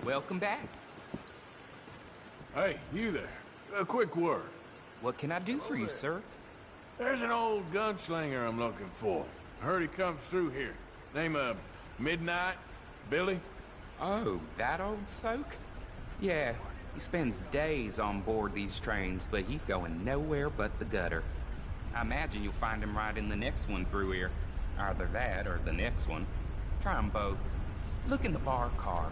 Welcome back. Hey, you there. A quick word. What can I do for you, sir? There's an old gunslinger I'm looking for. I heard he comes through here. Name of Midnight? Billy? Oh, that old soak? Yeah, he spends days on board these trains, but he's going nowhere but the gutter. I imagine you'll find him right in the next one through here. Either that or the next one. Try them both. Look in the bar car.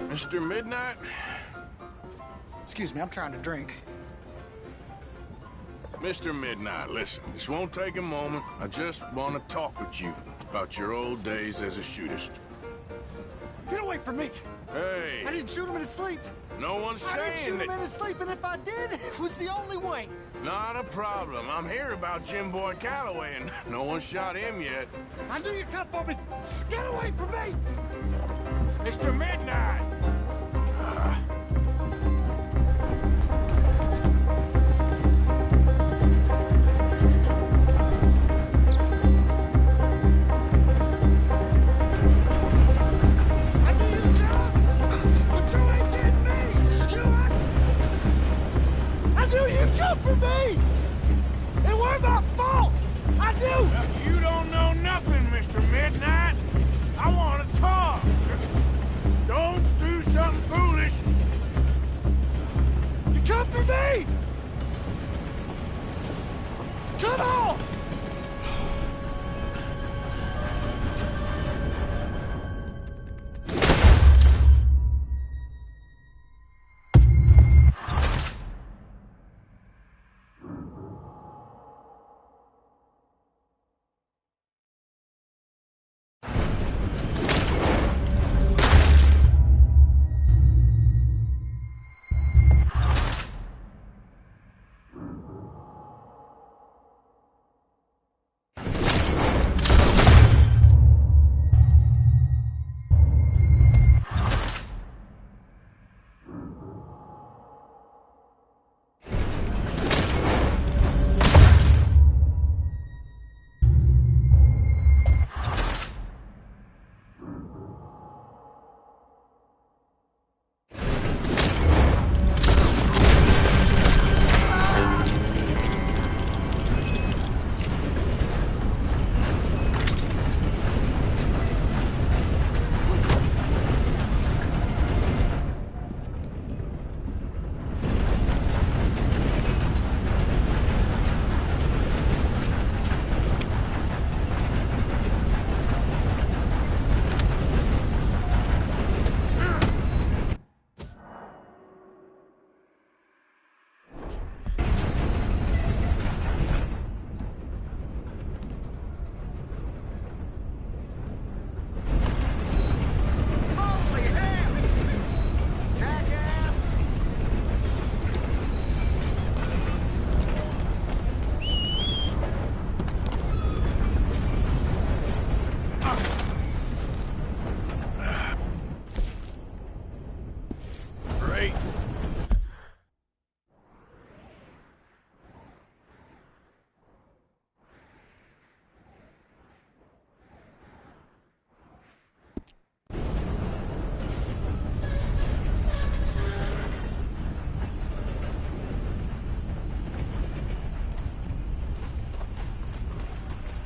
Mr. Midnight? Excuse me, I'm trying to drink. Mr. Midnight, listen, this won't take a moment. I just want to talk with you about your old days as a shootist. Get away from me! Hey! I didn't shoot him in his sleep! No one's saying that... I didn't shoot him in his sleep, and if I did, it was the only way! Not a problem. I'm here about Jim Boy Calloway, and no one shot him yet. I knew you'd come for me! Get away from me! Mr. Midnight! For me! It weren't my fault! I knew! Well, you don't know nothing, Mr. Midnight. I want to talk. Don't do something foolish. You come for me! Come on!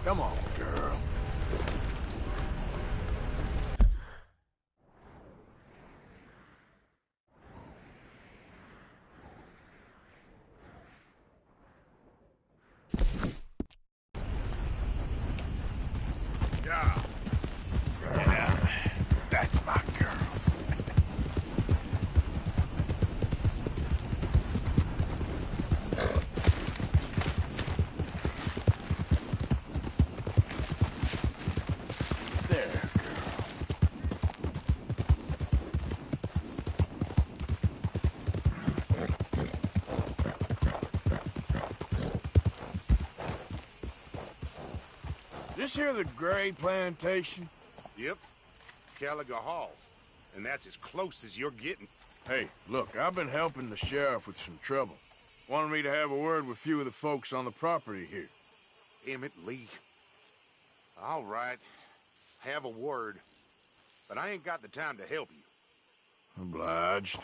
Come on, girl. Yeah, that's my girl. this here the Gray plantation? Yep. Caliga Hall. And that's as close as you're getting. Hey, look, I've been helping the sheriff with some trouble. Wanted me to have a word with a few of the folks on the property here. Emmett Lee. All right. Have a word. But I ain't got the time to help you. Obliged.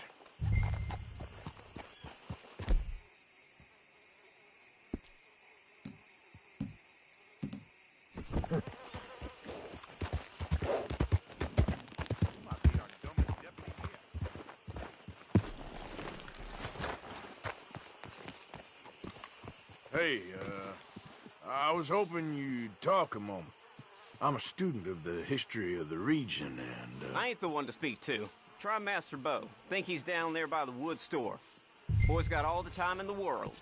Hey, I was hoping you'd talk a moment. I'm a student of the history of the region, and, I ain't the one to speak to. Try Master Bo. Think he's down there by the wood store. Boy's got all the time in the world.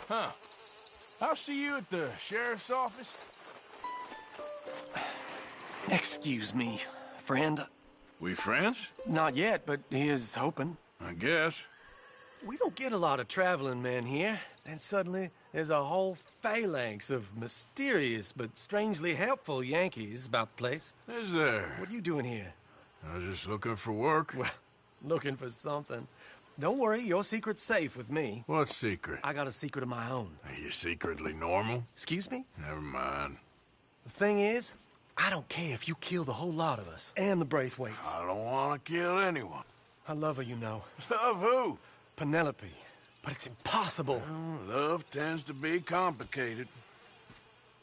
Huh. I'll see you at the sheriff's office. Excuse me, friend. We friends? Not yet, but here's hoping. I guess. We don't get a lot of traveling men here. Then suddenly, there's a whole phalanx of mysterious but strangely helpful Yankees about the place. Is there? What are you doing here? I was just looking for work. Well, looking for something. Don't worry, your secret's safe with me. What secret? I got a secret of my own. Are you secretly normal? Excuse me? Never mind. The thing is, I don't care if you kill the whole lot of us, and the Braithwaites. I don't want to kill anyone. I love her, you know. Love who? Penelope. But it's impossible. Well, love tends to be complicated.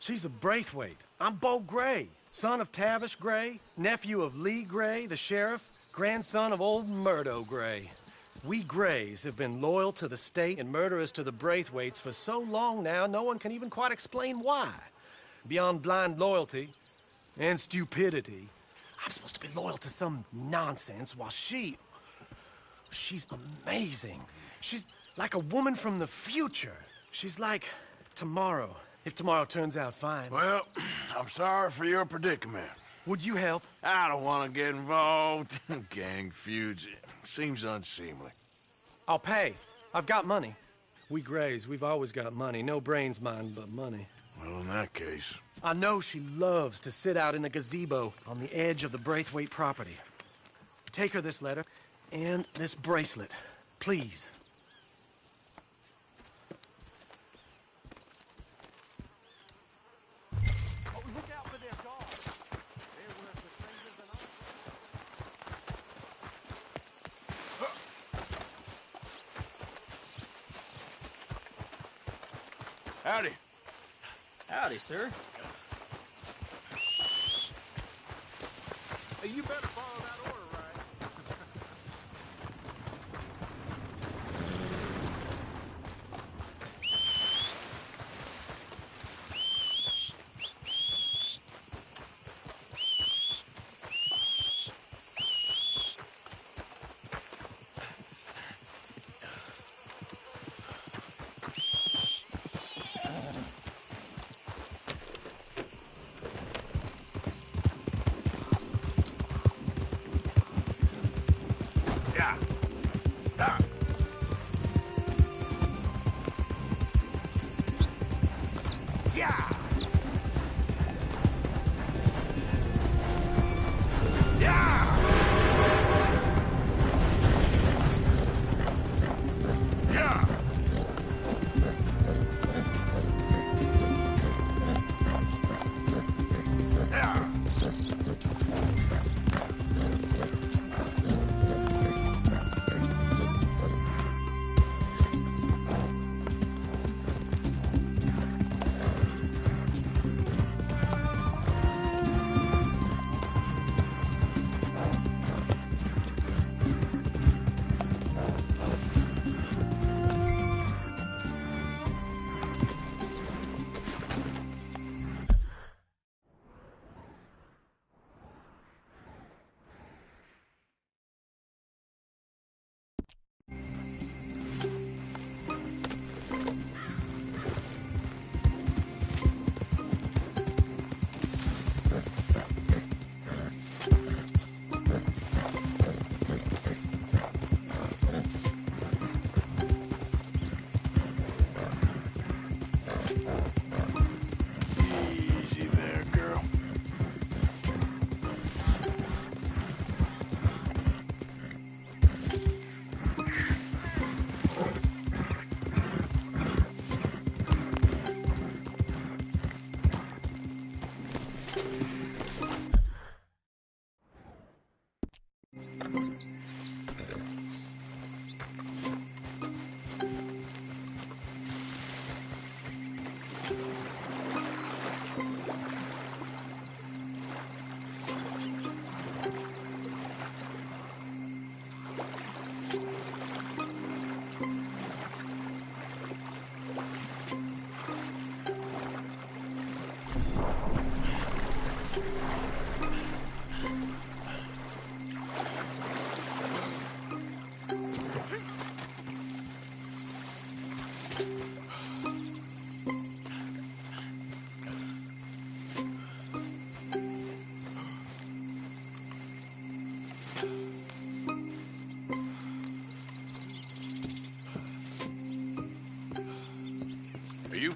She's a Braithwaite. I'm Bo Gray, son of Tavish Gray, nephew of Lee Gray, the sheriff, grandson of old Murdo Gray. We Grays have been loyal to the state and murderers to the Braithwaites for so long now, no one can even quite explain why. Beyond blind loyalty and stupidity, I'm supposed to be loyal to some nonsense while she's amazing. She's like a woman from the future. She's like tomorrow, if tomorrow turns out fine. Well, I'm sorry for your predicament. Would you help? I don't want to get involved in gang feuds. It seems unseemly. I'll pay. I've got money. We Grays, we've always got money. No brains, mind, but money. Well, in that case... I know she loves to sit out in the gazebo on the edge of the Braithwaite property. Take her this letter and this bracelet, please. Look out for their guards. They're worse for strangers than us. Howdy. Howdy, sir. Hey, you better follow that order, right?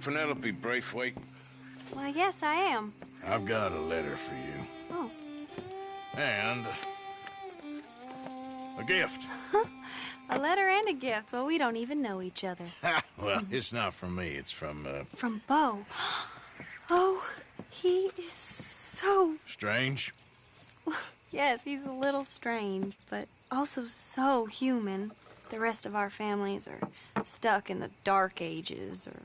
Penelope Braithwaite? Why, yes, I am. I've got a letter for you. Oh. And a gift. A letter and a gift. Well, we don't even know each other. Well, it's not from me. It's from, From Bo. Oh, he is so... Strange? Yes, he's a little strange, but also so human. The rest of our families are stuck in the Dark Ages, or,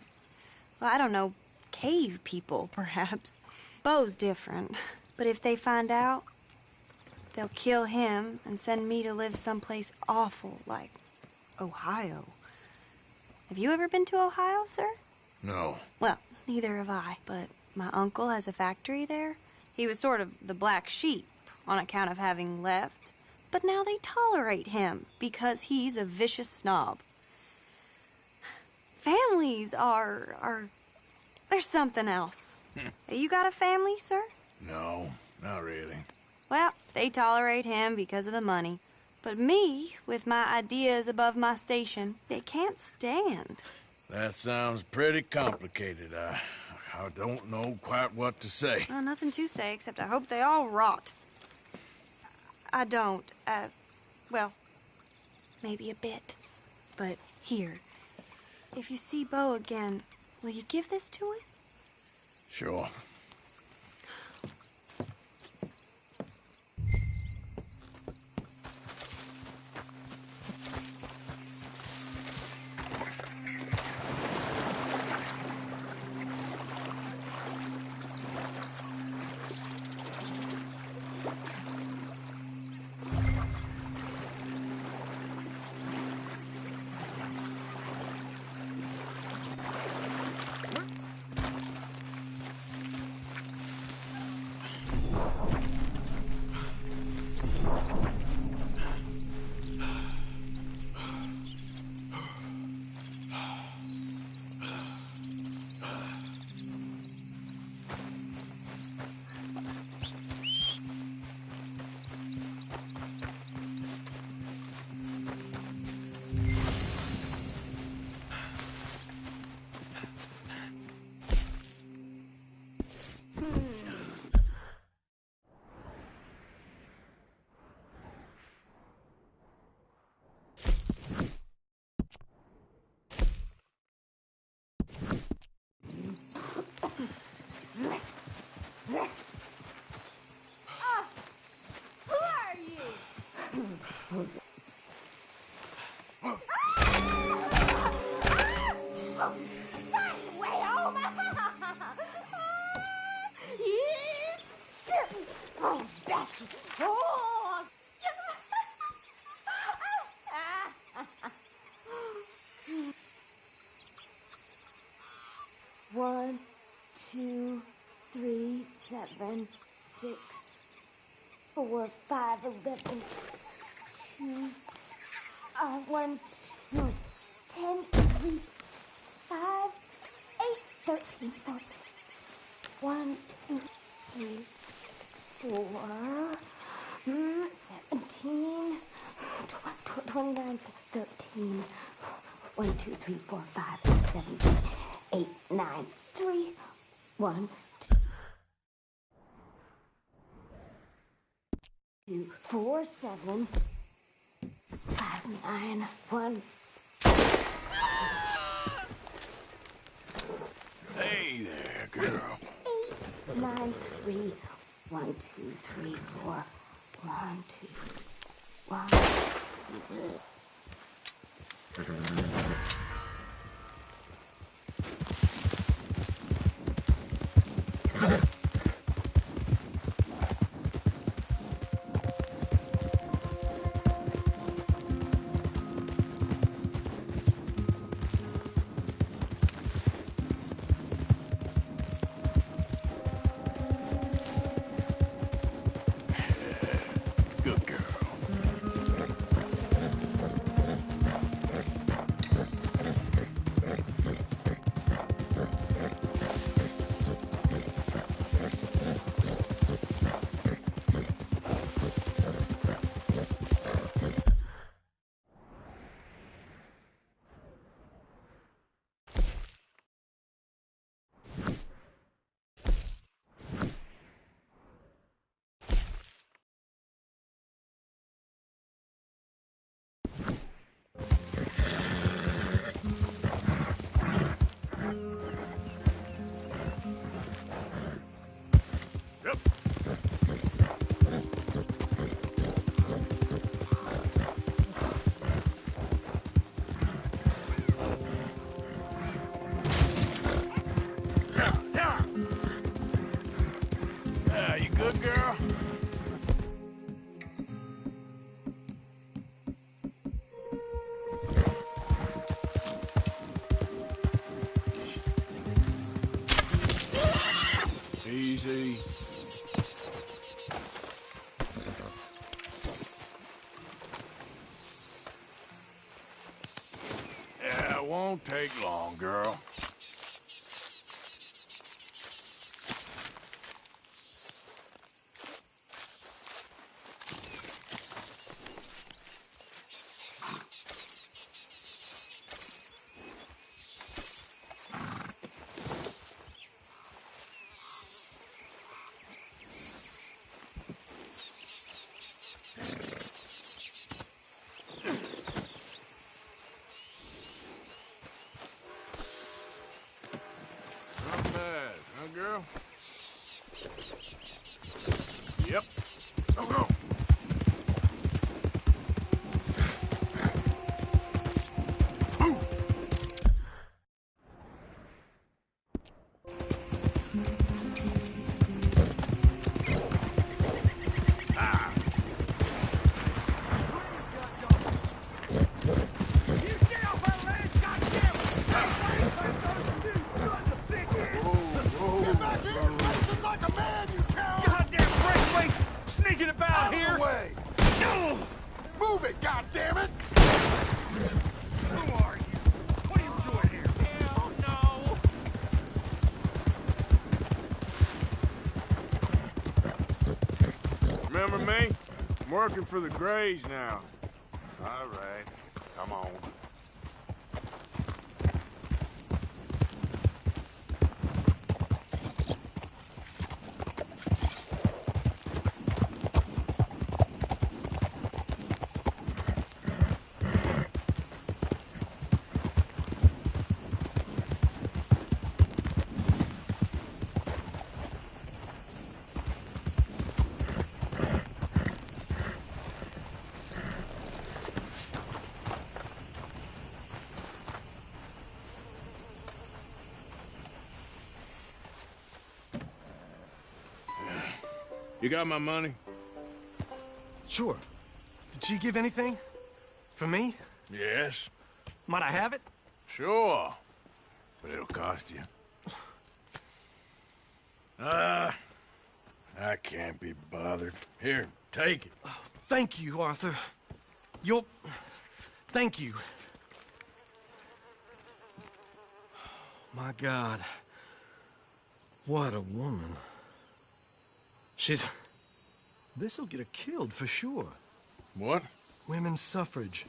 well, I don't know, cave people, perhaps. Bo's different. But if they find out, they'll kill him and send me to live someplace awful like Ohio. Have you ever been to Ohio, sir? No. Well, neither have I, but my uncle has a factory there. He was sort of the black sheep on account of having left, but now they tolerate him because he's a vicious snob. Families are there's something else. You got a family, sir? No, not really. Well, they tolerate him because of the money. But me, with my ideas above my station, they can't stand. That sounds pretty complicated. I don't know quite what to say. Well, nothing to say, except I hope they all rot. I don't, well, maybe a bit. But here, if you see Bo again, will you give this to him? Sure. One, 2, 3, 7, 6, 4, 5, 11, 2, 1, 2, 10, 3, 5, 8, 13, 14, 1, 2, 3, 4, 17, 29, 13, 1, 2, 3, 4, 5, 7, 8, 9, 3, 1, 2, 4, 7, 5, 9, 1. Hey there, girl. 8, 9, 3, 1, 2, 3, 4, 1, 2, 1. Good girl. good girl? Easy. Yeah, it won't take long, girl. Not bad, huh, girl? Yep. Go, go. Goddamn breakaways sneaking about here! Way. Move it, goddammit! Who are you? What are you doing here? Hell no! Remember me? I'm working for the Grays now. All right, come on. You got my money? Sure. Did she give anything? For me? Yes. Might I have it? Sure. But it'll cost you. I can't be bothered. Here, take it. Thank you, Arthur. You'll... Thank you. My God. What a woman. She's... This'll get her killed for sure. What? Women's suffrage.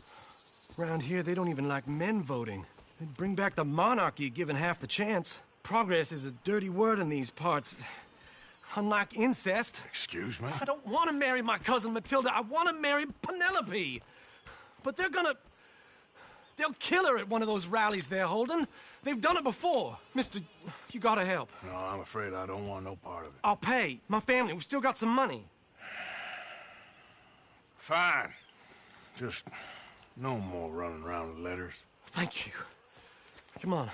Around here, they don't even like men voting. They'd bring back the monarchy given half the chance. Progress is a dirty word in these parts. Unlike incest. Excuse me? I don't want to marry my cousin Matilda. I want to marry Penelope. But they're gonna... They'll kill her at one of those rallies they're holding. They've done it before. Mister, you gotta help. No, I'm afraid I don't want no part of it. I'll pay. My family, we've still got some money. Fine. Just no more running around with letters. Thank you. Come on.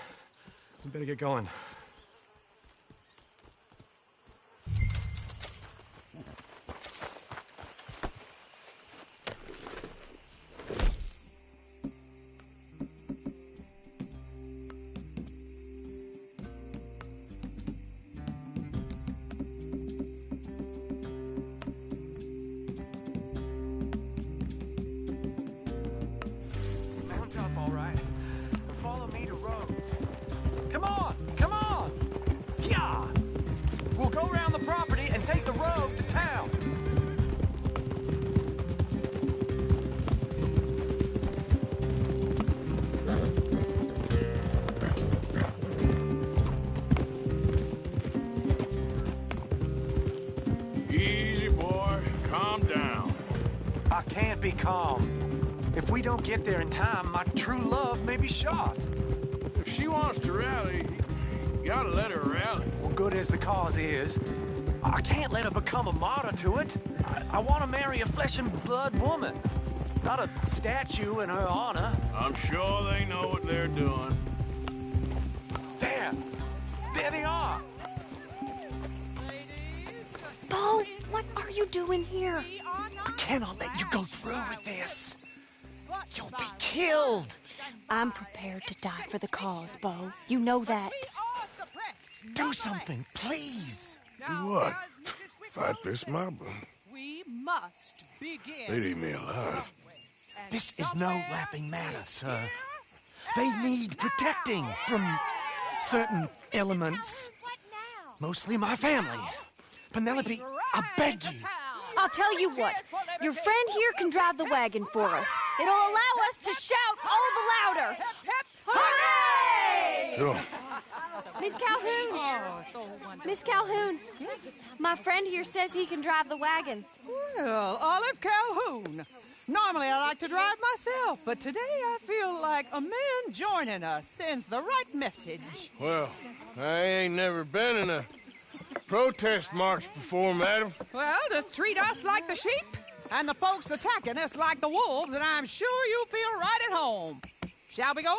We better get going. Mount up, all right. And follow me to Rhodes. Come on! Come on! Yeah! We'll go around the property and take the road to town. Easy, boy. Calm down. I can't be calm. If we don't get there in time, my true love may be shot. If she wants to rally, you gotta let her rally. Well, good as the cause is, I can't let her become a martyr to it. I want to marry a flesh and blood woman, not a statue in her honor. I'm sure they know what they're doing. There! There they are! Ladies, Bo, what are you doing here? I cannot let you go through with this. You'll be killed. I'm prepared to die for the cause, Bo. You know that. Do something, please. Do what? Fight this mob? We must begin. They'd eat me alive. This is no laughing matter, sir. They need protecting from certain elements. Mostly my family. Penelope, I beg you. I'll tell you what. Your friend here can drive the wagon for us. It'll allow us to shout all the louder. Hooray! Sure. Miss Calhoun! Miss Calhoun! My friend here says he can drive the wagon. Well, Olive Calhoun. Normally I like to drive myself, but today I feel like a man joining us sends the right message. Well, I ain't never been in a protest march before, madam. Well, just treat us like the sheep, and the folks attacking us like the wolves, and I'm sure you'll feel right at home. Shall we go?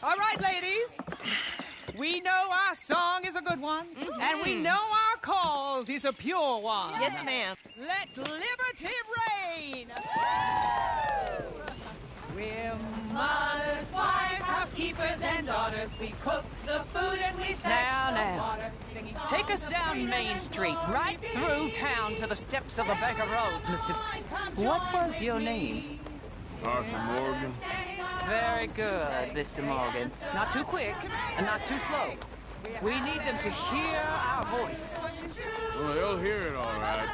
All right, ladies. We know our song is a good one, and we know our cause is a pure one. Yes, ma'am. Let liberty reign! We're mothers, wives, housekeepers, and daughters. We cook the food and we fetch the water. Take us down Main Street, right through town to the steps of the Bank of Rhodes, Mr. What was your name? Arthur Morgan. Very good, Mr. Morgan. Not too quick and not too slow. We need them to hear our voice. Well, they'll hear it all right.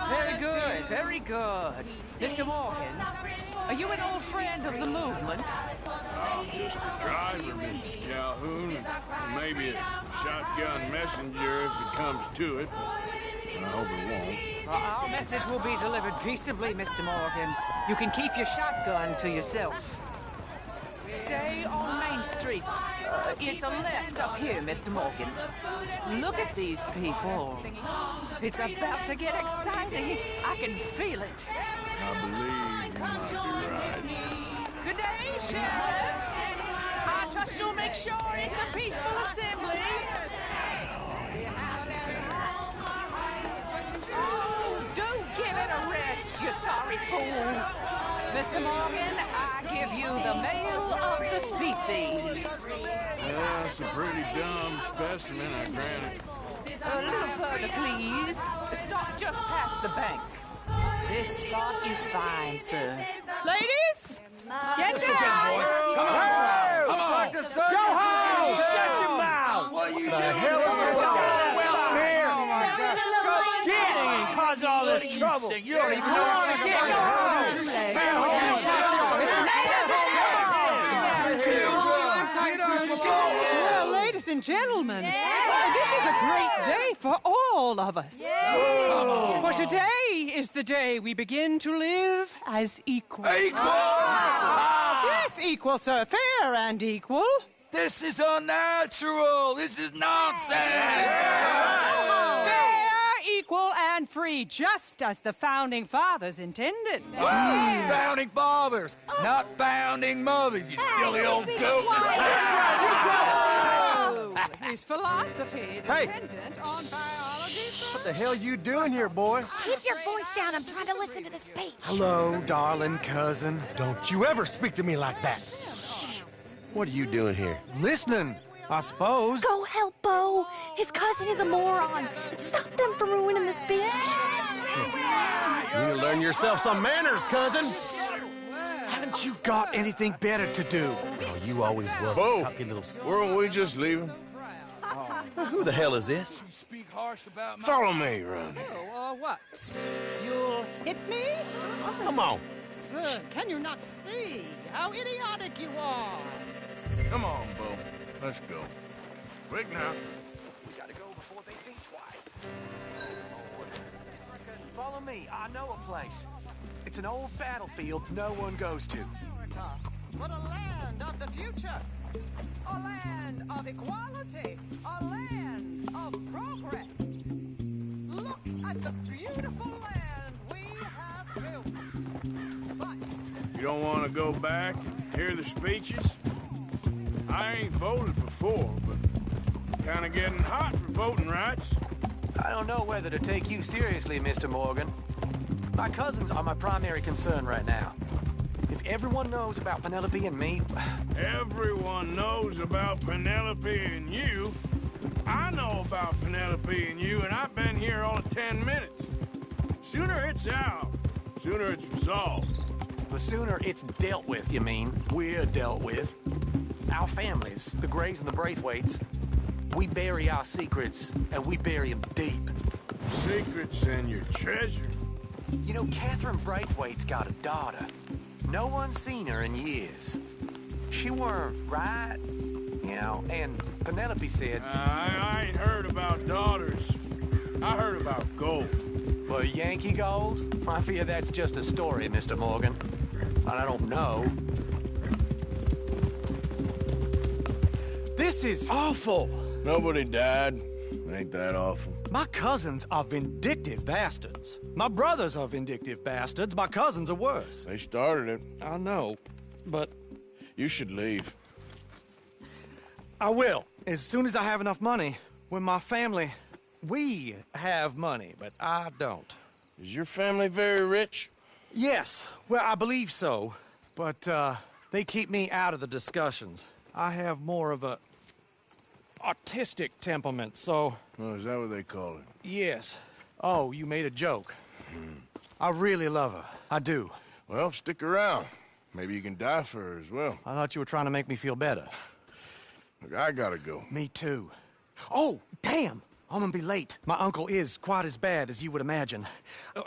Very good, very good. Mr. Morgan, are you an old friend of the movement? I'm just a driver, Mrs. Calhoun, and maybe a shotgun messenger if it comes to it. I hope it won't. Our message will be delivered peaceably, Mr. Morgan. You can keep your shotgun to yourself. Stay on Main Street. It's a left up here, Mr. Morgan. Look at these people. It's about to get exciting. I can feel it. I believe you might be right. Good day, Sheriff. I trust you'll make sure it's a peaceful assembly. Oh, do give it a rest, you sorry fool. Mr. Morgan, I give you the male of the species. Yeah, that's a pretty dumb specimen, I grant it. A little further, please. Stop just past the bank. This spot is fine, sir. Ladies, get down! Come on! Go home! Shut your mouth! What you the hell is going on? Well, here! Oh, my God. Go shit! And cause all this trouble. You don't even know what to get. Go home! Well, ladies and gentlemen, this is a great day for all of us. For today is the day we begin to live as equals. Equal! Yes, equal, sir. Fair and equal. This is unnatural! This is nonsense! Fair, equal, and free, just as the Founding Fathers intended. Founding fathers, not founding mothers, you silly old goat! His philosophy dependent on biology. What the hell you doing here, boy? Keep your voice down. I'm trying to listen to the speech. Hello, darling cousin. Don't you ever speak to me like that. What are you doing here? Listening, I suppose. Go help Bo. His cousin is a moron. And stop them from ruining the speech. You need to learn yourself some manners, cousin. Haven't you got anything better to do? Oh, you always was Bo, a cocky little... weren't we just leaving? Who the hell is this? Follow me around here. What? You'll hit me? Come on. Sir, can you not see how idiotic you are? Come on, Bo. Let's go. Quick now. We gotta go before they think twice. Follow me. I know a place. It's an old battlefield no one goes to. But a land of the future. A land of equality. A land of progress. Look at the beautiful land we have built. But You don't want to go back and hear the speeches? I ain't voted before, but kind of getting hot for voting rights? I don't know whether to take you seriously, Mr. Morgan. My cousins are my primary concern right now. If everyone knows about Penelope and me... Everyone knows about Penelope and you. I know about Penelope and you, and I've been here all of 10 minutes. Sooner it's out, sooner it's resolved. The sooner it's dealt with, you mean? We're dealt with. Our families, the Grays and the Braithwaites, we bury our secrets, and we bury them deep. Secrets and your treasure. You know, Catherine Braithwaite's got a daughter. No one's seen her in years. She weren't right, you know, and Penelope said... I ain't heard about daughters. I heard about gold. Well, Yankee gold? I fear that's just a story, Mr. Morgan. And I don't know. This is awful. Nobody died. Ain't that awful? My cousins are vindictive bastards. My brothers are vindictive bastards. My cousins are worse. They started it. I know, but... You should leave. I will, as soon as I have enough money. When my family... We have money, but I don't. Is your family very rich? Yes, well, I believe so. But, they keep me out of the discussions. I have more of a... artistic temperament, so... Oh, is that what they call it? Yes. Oh, you made a joke. I really love her. I do. Well, stick around. Maybe you can die for her as well. I thought you were trying to make me feel better. Look, I gotta go. Me too. Oh, damn! I'm gonna be late. My uncle is quite as bad as you would imagine.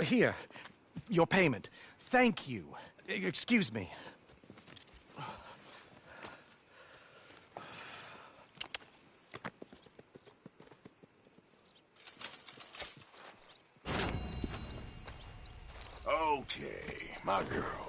Here, your payment. Thank you. Excuse me. Okay, my girl.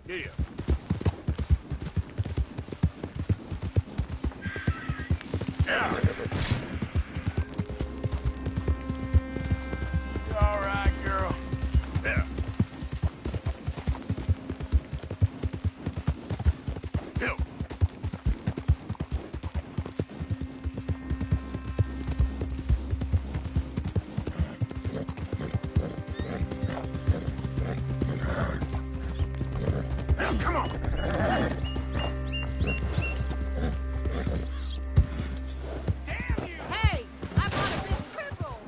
Here. Yeah. You all right, girl? Yeah. Hill. Come on! Damn you! Hey! I bought a big cripple!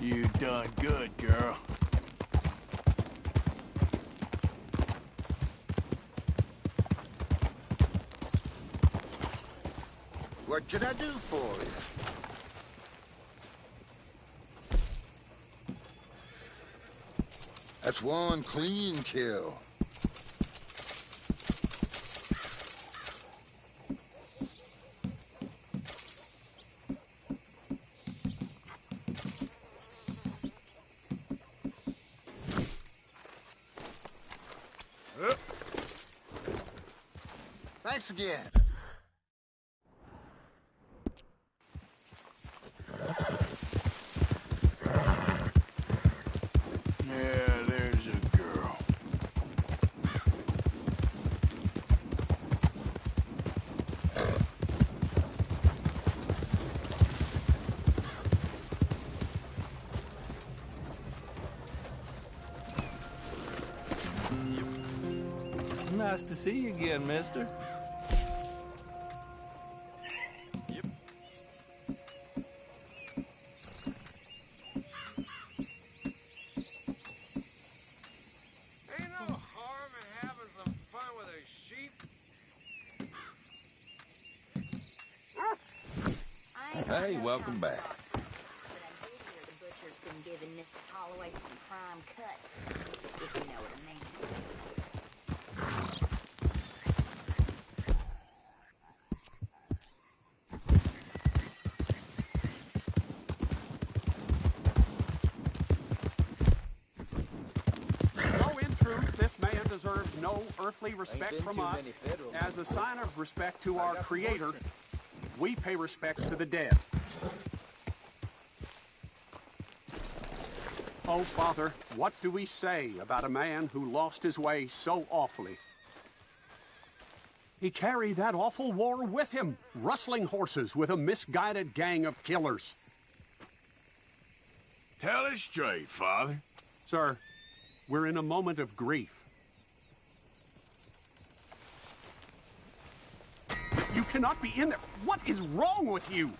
You done good, girl. What can I do for you? That's one clean kill. Thanks again. Yeah, there's a girl. Nice to see you again, mister. Hey, welcome back. than Mr. Holloway from Crime Cut, if you know what I mean. So in truth, this man deserves no earthly respect from us. As a sign of respect to our Creator, we pay respect to the dead. Oh, Father, what do we say about a man who lost his way so awfully? He carried that awful war with him, rustling horses with a misguided gang of killers. Tell it straight, Father. Sir, we're in a moment of grief. You cannot be in there. What is wrong with you?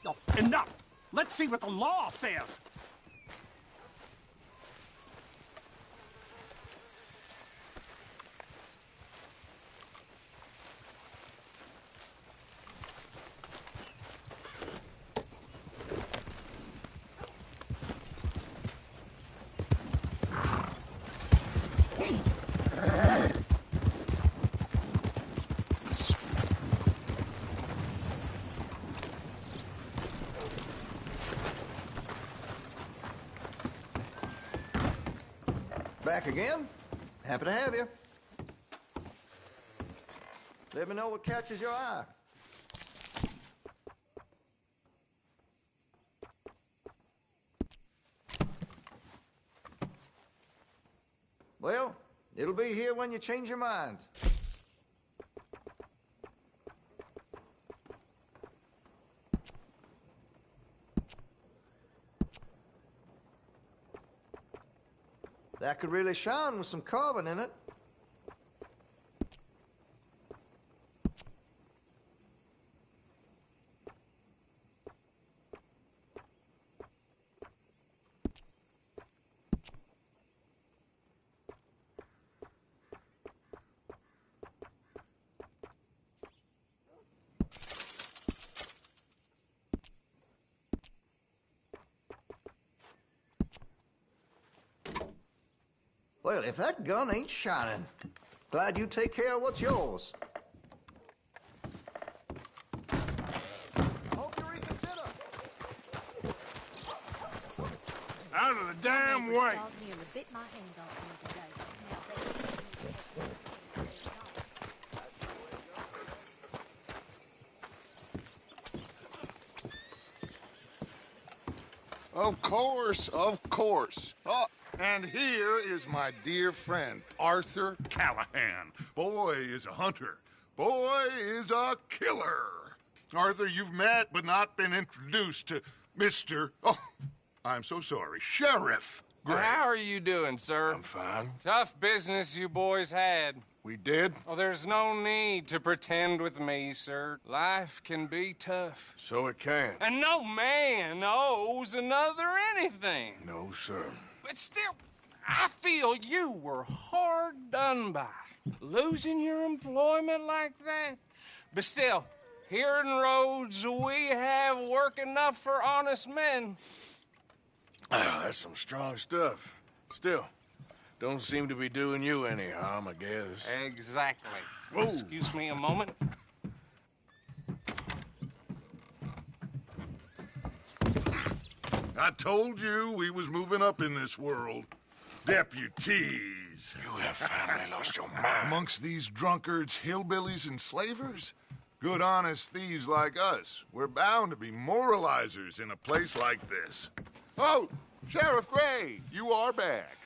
Oh, enough! Let's see what the law says. Back again? Happy to have you. Let me know what catches your eye. Well, it'll be here when you change your mind. That could really shine with some carbon in it. Well, if that gun ain't shining, glad you take care of what's yours. Hope you reconsider. Out of the damn way! Of course, of course. Oh, and here is my dear friend, Arthur Callahan. Boy is a hunter. Boy is a killer. Arthur, you've met but not been introduced to Mr. Oh, I'm so sorry, Sheriff Gray. How are you doing, sir? I'm fine. Tough business you boys had. We did? Oh, there's no need to pretend with me, sir. Life can be tough. So it can. And no man owes another anything. No, sir. But still, I feel you were hard done by, losing your employment like that. But still, here in Rhodes, we have work enough for honest men. That's some strong stuff. Still, don't seem to be doing you any harm, I guess. Exactly. Whoa. Excuse me a moment. I told you we was moving up in this world. Deputies. You have finally lost your mind. Amongst these drunkards, hillbillies, and slavers? Good, honest thieves like us. We're bound to be moralizers in a place like this. Oh, Sheriff Gray, you are back.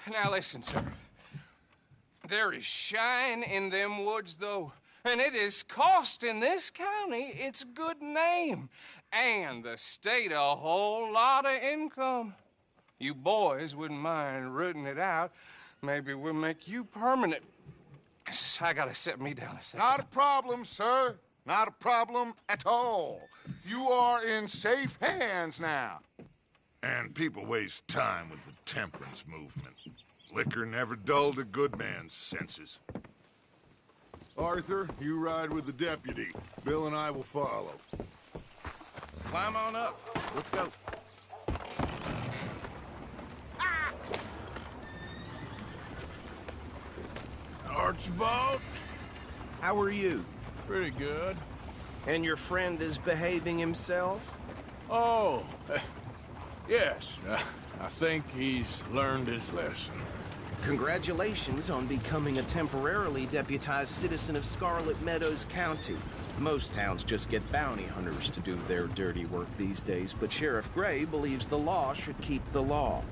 Now listen, sir. There is shine in them woods, though, and it is costing this county its good name and the state a whole lot of income. You boys wouldn't mind rooting it out. Maybe we'll make you permanent. I gotta sit me down a second. Not a problem, sir. Not a problem at all. You are in safe hands now. And people waste time with the temperance movement. Liquor never dulled a good man's senses. Arthur, you ride with the deputy. Bill and I will follow. Climb on up. Let's go. Archibald? How are you? Pretty good. And your friend is behaving himself? Oh, yes. I think he's learned his lesson. Congratulations on becoming a temporarily deputized citizen of Scarlet Meadows County. Most towns just get bounty hunters to do their dirty work these days, but Sheriff Gray believes the law should keep the law.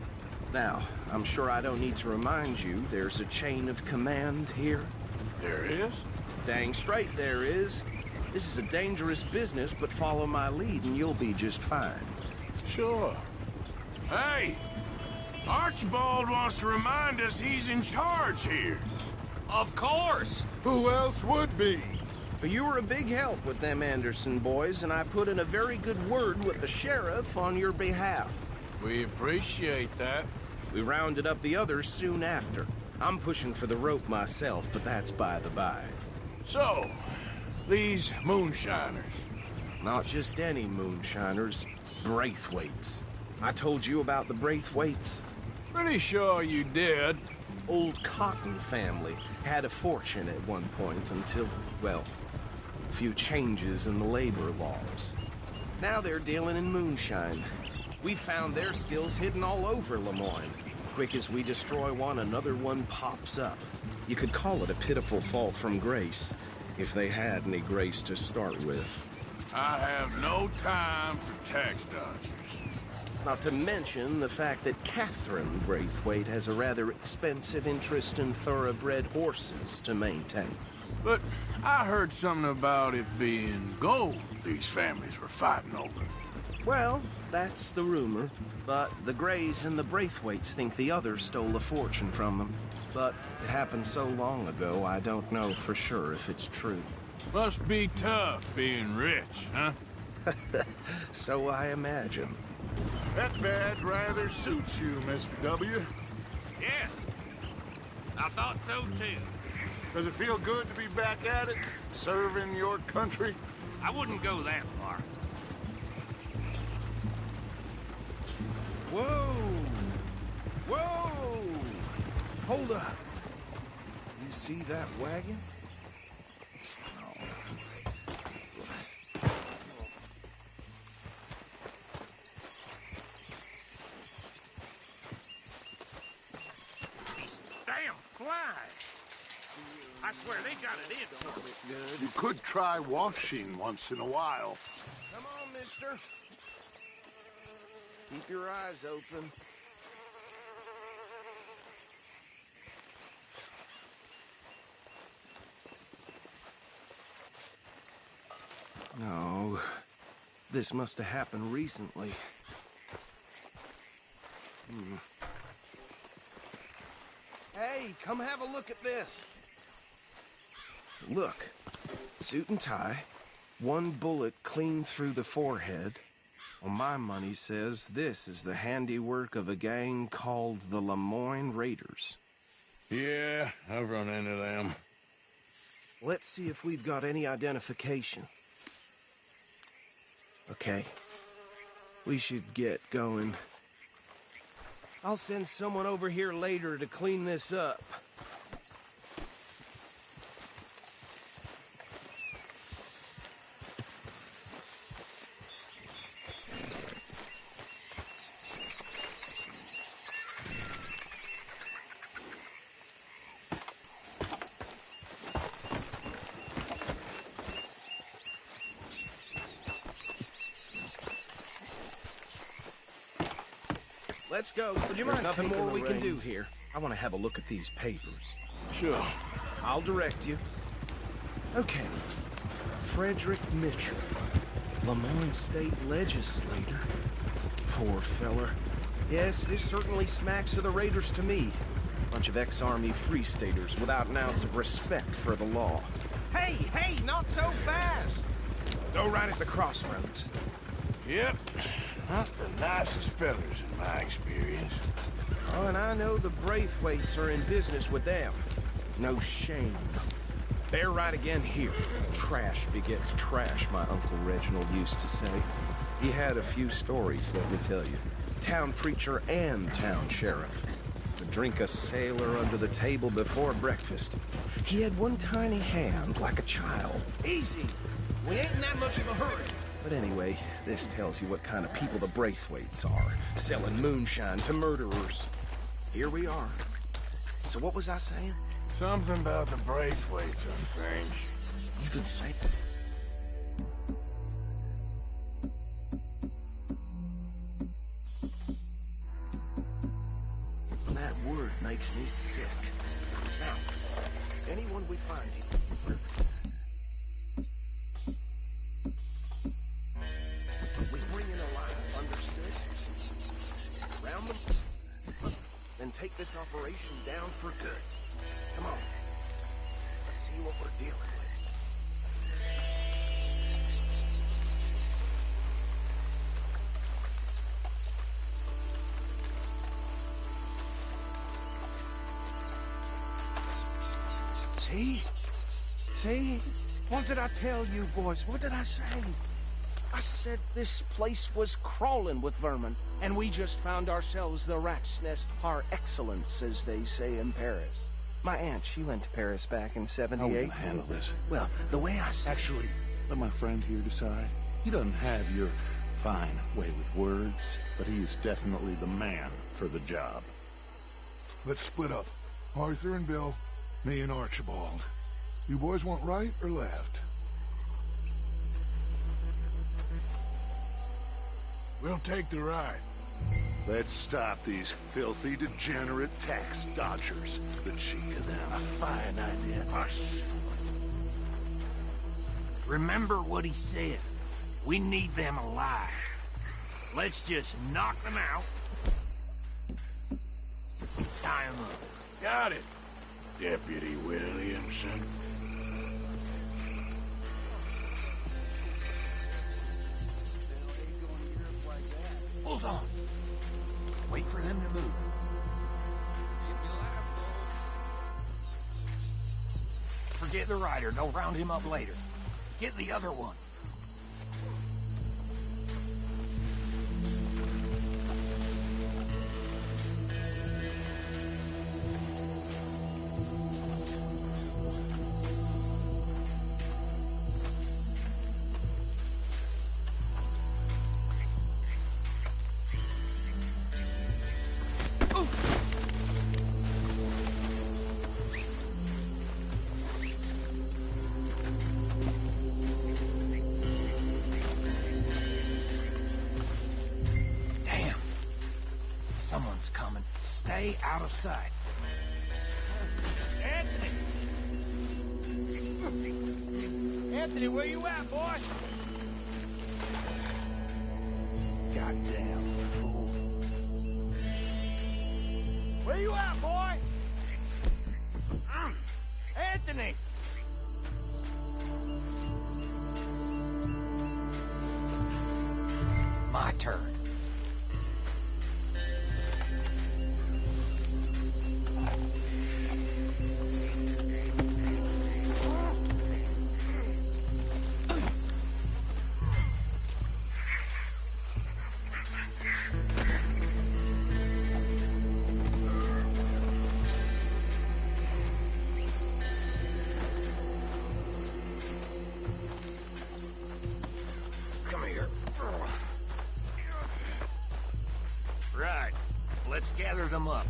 Now, I'm sure I don't need to remind you there's a chain of command here. There is? Dang straight there is. This is a dangerous business, but follow my lead and you'll be just fine. Sure. Hey! Archibald wants to remind us he's in charge here. Of course! Who else would be? You were a big help with them Anderson boys, and I put in a very good word with the sheriff on your behalf. We appreciate that. We rounded up the others soon after. I'm pushing for the rope myself, but that's by the by. So, these moonshiners. Not just any moonshiners, Braithwaites. I told you about the Braithwaites? Pretty sure you did. Old Cotton family had a fortune at one point until, well, a few changes in the labor laws. Now they're dealing in moonshine. We found their stills hidden all over Lemoyne. Quick as we destroy one, another one pops up. You could call it a pitiful fall from grace, if they had any grace to start with. I have no time for tax dodgers. Not to mention the fact that Catherine Braithwaite has a rather expensive interest in thoroughbred horses to maintain. But I heard something about it being gold these families were fighting over. Well, that's the rumor. But the Grays and the Braithwaites think the others stole a fortune from them. But it happened so long ago, I don't know for sure if it's true. Must be tough being rich, huh? So I imagine. That badge rather suits you, Mr. W. Yes. I thought so, too. Does it feel good to be back at it, serving your country? I wouldn't go that far. Whoa! Whoa! Hold up. You see that wagon? Damn flies. I swear they got it in. You could try washing once in a while. Come on, mister. Keep your eyes open. No, this must have happened recently. Hey, come have a look at this. Look, suit and tie, one bullet clean through the forehead. Well, my money says this is the handiwork of a gang called the Lemoyne Raiders. Yeah, I've run into them. Let's see if we've got any identification. Okay. We should get going. I'll send someone over here later to clean this up. Let's go. Would you mind nothing more we can do here? I want to have a look at these papers. Sure. I'll direct you. Okay. Frederick Mitchell, Lemoyne State Legislator. Poor feller. Yes, this certainly smacks of the Raiders to me. Bunch of ex-Army Free Staters without an ounce of respect for the law. Hey, hey, not so fast! Go right at the crossroads. Yep. Not the nicest fellas in my experience. Oh, and I know the Braithwaites are in business with them. No shame. They're right again here. Trash begets trash, my Uncle Reginald used to say. He had a few stories, let me tell you. Town preacher and town sheriff. Would drink a sailor under the table before breakfast. He had one tiny hand like a child. Easy! We ain't in that much of a hurry. But anyway, this tells you what kind of people the Braithwaites are. Selling moonshine to murderers. Here we are. So what was I saying? Something about the Braithwaites, I think. You could say... That word makes me sick. Now, anyone we find here... we bring in a line, understood? Round them... then take this operation down for good. Come on. Let's see what we're dealing with. See? See? What did I tell you, boys? What did I say? I said this place was crawling with vermin, and we just found ourselves the rat's nest par excellence, as they say in Paris. My aunt, she went to Paris back in '78. How are we gonna handle this? Well, the way I said... Actually, let my friend here decide. He doesn't have your fine way with words, but he is definitely the man for the job. Let's split up. Arthur and Bill, me and Archibald. You boys want right or left? We'll take the ride. Let's stop these filthy, degenerate tax dodgers. The cheek of them. A fine idea. Hush. Remember what he said. We need them alive. Let's just knock them out. Tie them up. Got it, Deputy Williamson. Hold on. Wait for them to move. Forget the rider. Don't round him up later. Get the other one. Someone's coming. Stay out of sight. Anthony! Anthony, where you at, boy? Goddamn fool. Where you at, boy? Anthony! My turn. Right. Let's gather them up.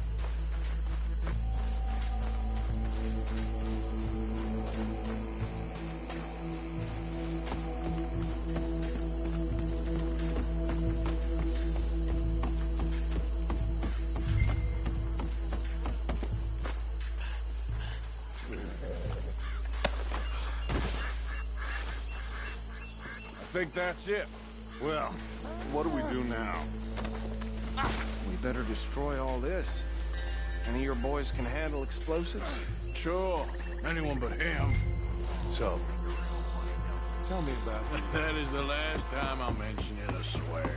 I think that's it. Well, what do we do now? We better destroy all this. Any of your boys can handle explosives? Sure. Anyone but him. So, tell me about it. That is the last time I'll mention it, I swear.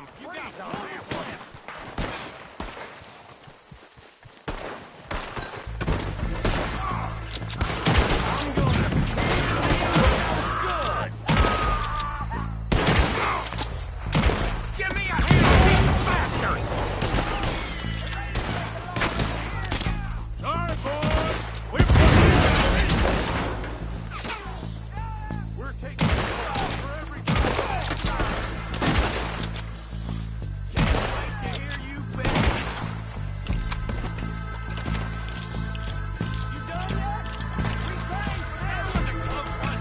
some freeze on that one. Give me a hand, these bastards! Sorry, boys. We're putting We're taking for every Can't wait to hear you bang. You done yet? We sang. That was a close one.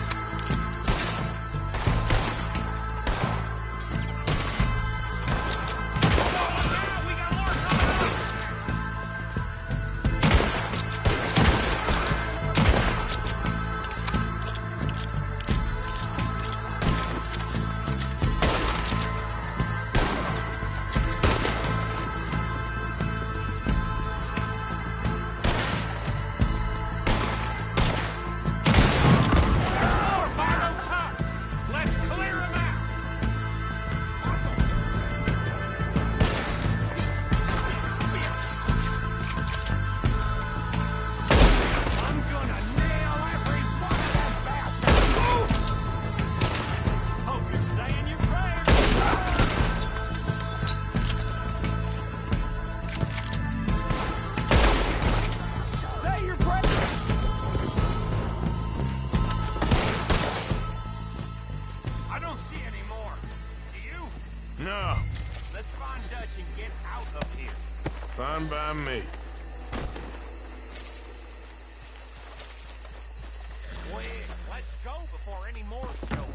We got more coming up. More by those huts. Let's clear them out. I'm gonna nail every one of them bastards. Hope you're saying your prayers. Say your prayers. I don't see any more. Do you? No. Let's find Dutch and get out of here. Fine by me. Quick, let's go before any more show up.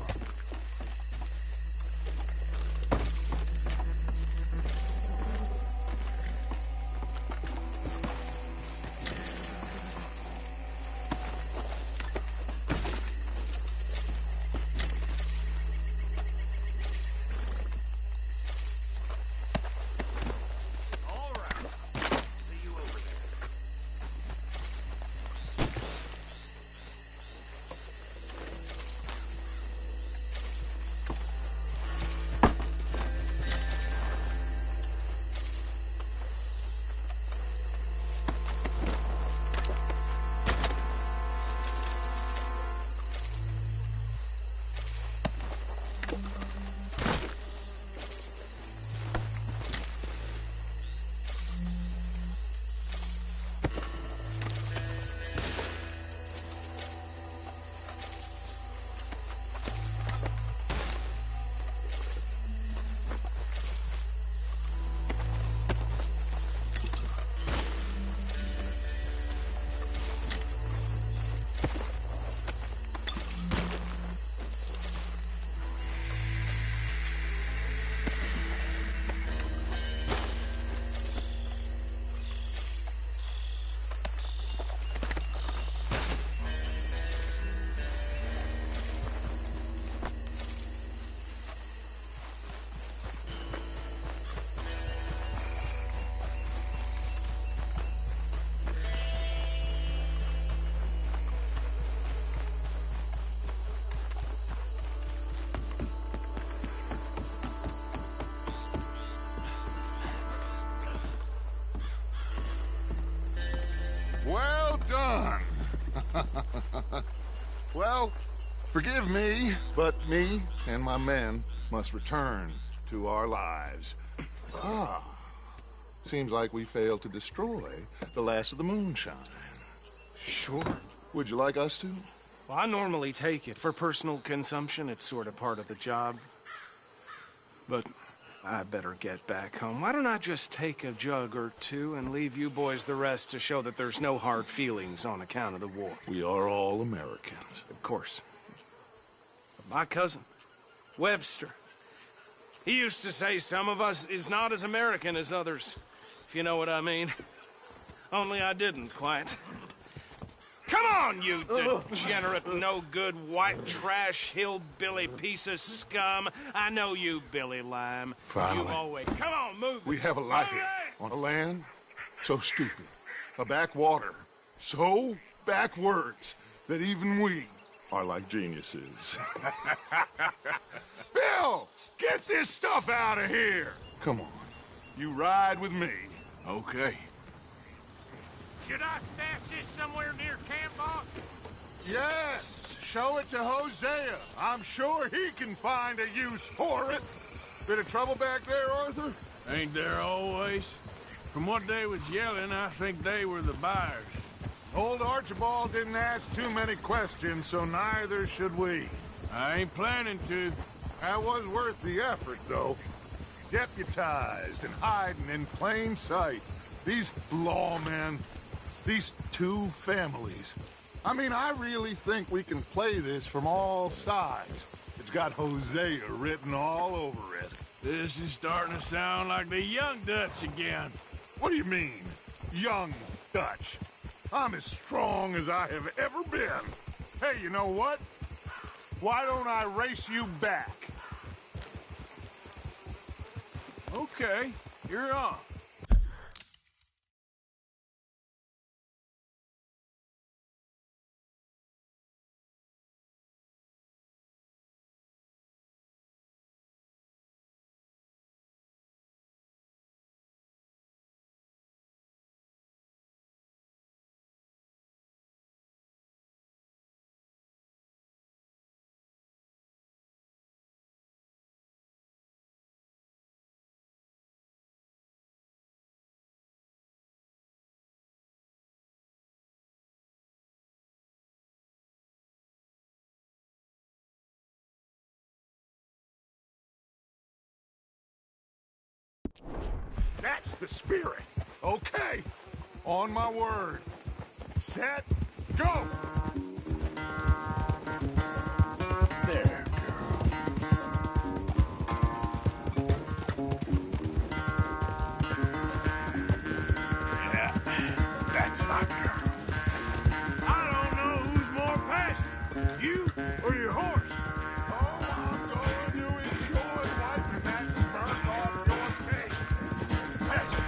All right. See you over there. Well done. Well, forgive me, but me and my men must return to our lives. Seems like we failed to destroy the last of the moonshine. Sure. Would you like us to? Well, I normally take it. For personal consumption, it's sort of part of the job. But I better get back home. Why don't I just take a jug or two and leave you boys the rest to show that there's no hard feelings on account of the war? We are all Americans. Of course. But my cousin, Webster, he used to say some of us is not as American as others, if you know what I mean. Only I didn't quite. Come on, you degenerate, no-good, white trash, hillbilly piece of scum. I know you, Billy Lime. Finally. You've always... Come on, move. We have a life here, on a land so stupid, a backwater so backwards that even we are like geniuses. Bill! Get this stuff out of here! Come on. You ride with me. Okay. Should I stash this somewhere near camp, boss? Yes! Show it to Hosea. I'm sure he can find a use for it. Bit of trouble back there, Arthur? Ain't there always? From what they was yelling, I think they were the buyers. Old Archibald didn't ask too many questions, so neither should we. I ain't planning to. That was worth the effort, though. Deputized and hiding in plain sight. These lawmen, these two families. I mean, I really think we can play this from all sides. It's got Hosea written all over it. This is starting to sound like the Young Dutch again. What do you mean, Young Dutch? I'm as strong as I have ever been. Hey, you know what? Why don't I race you back? Okay, you're on. That's the spirit. Okay. On my word. Set, go! There, girl. Yeah, that's my girl. I don't know who's more past it, you or your horse. Oh, I'm going to enjoy wiping that smirk off your face. That's it.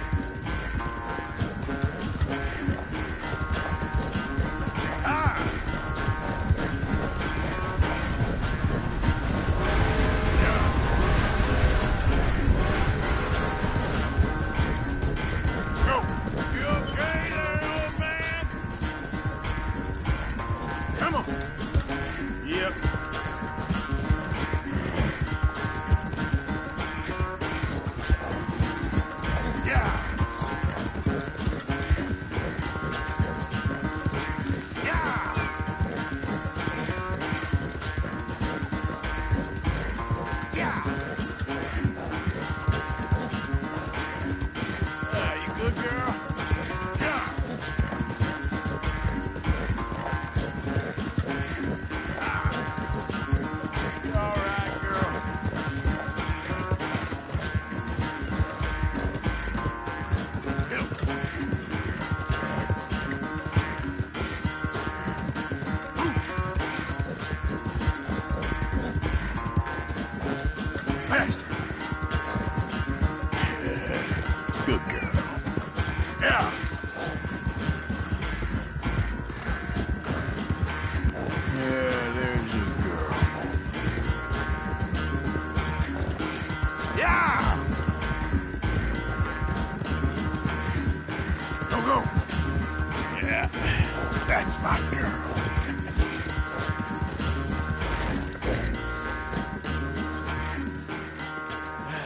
That's my girl.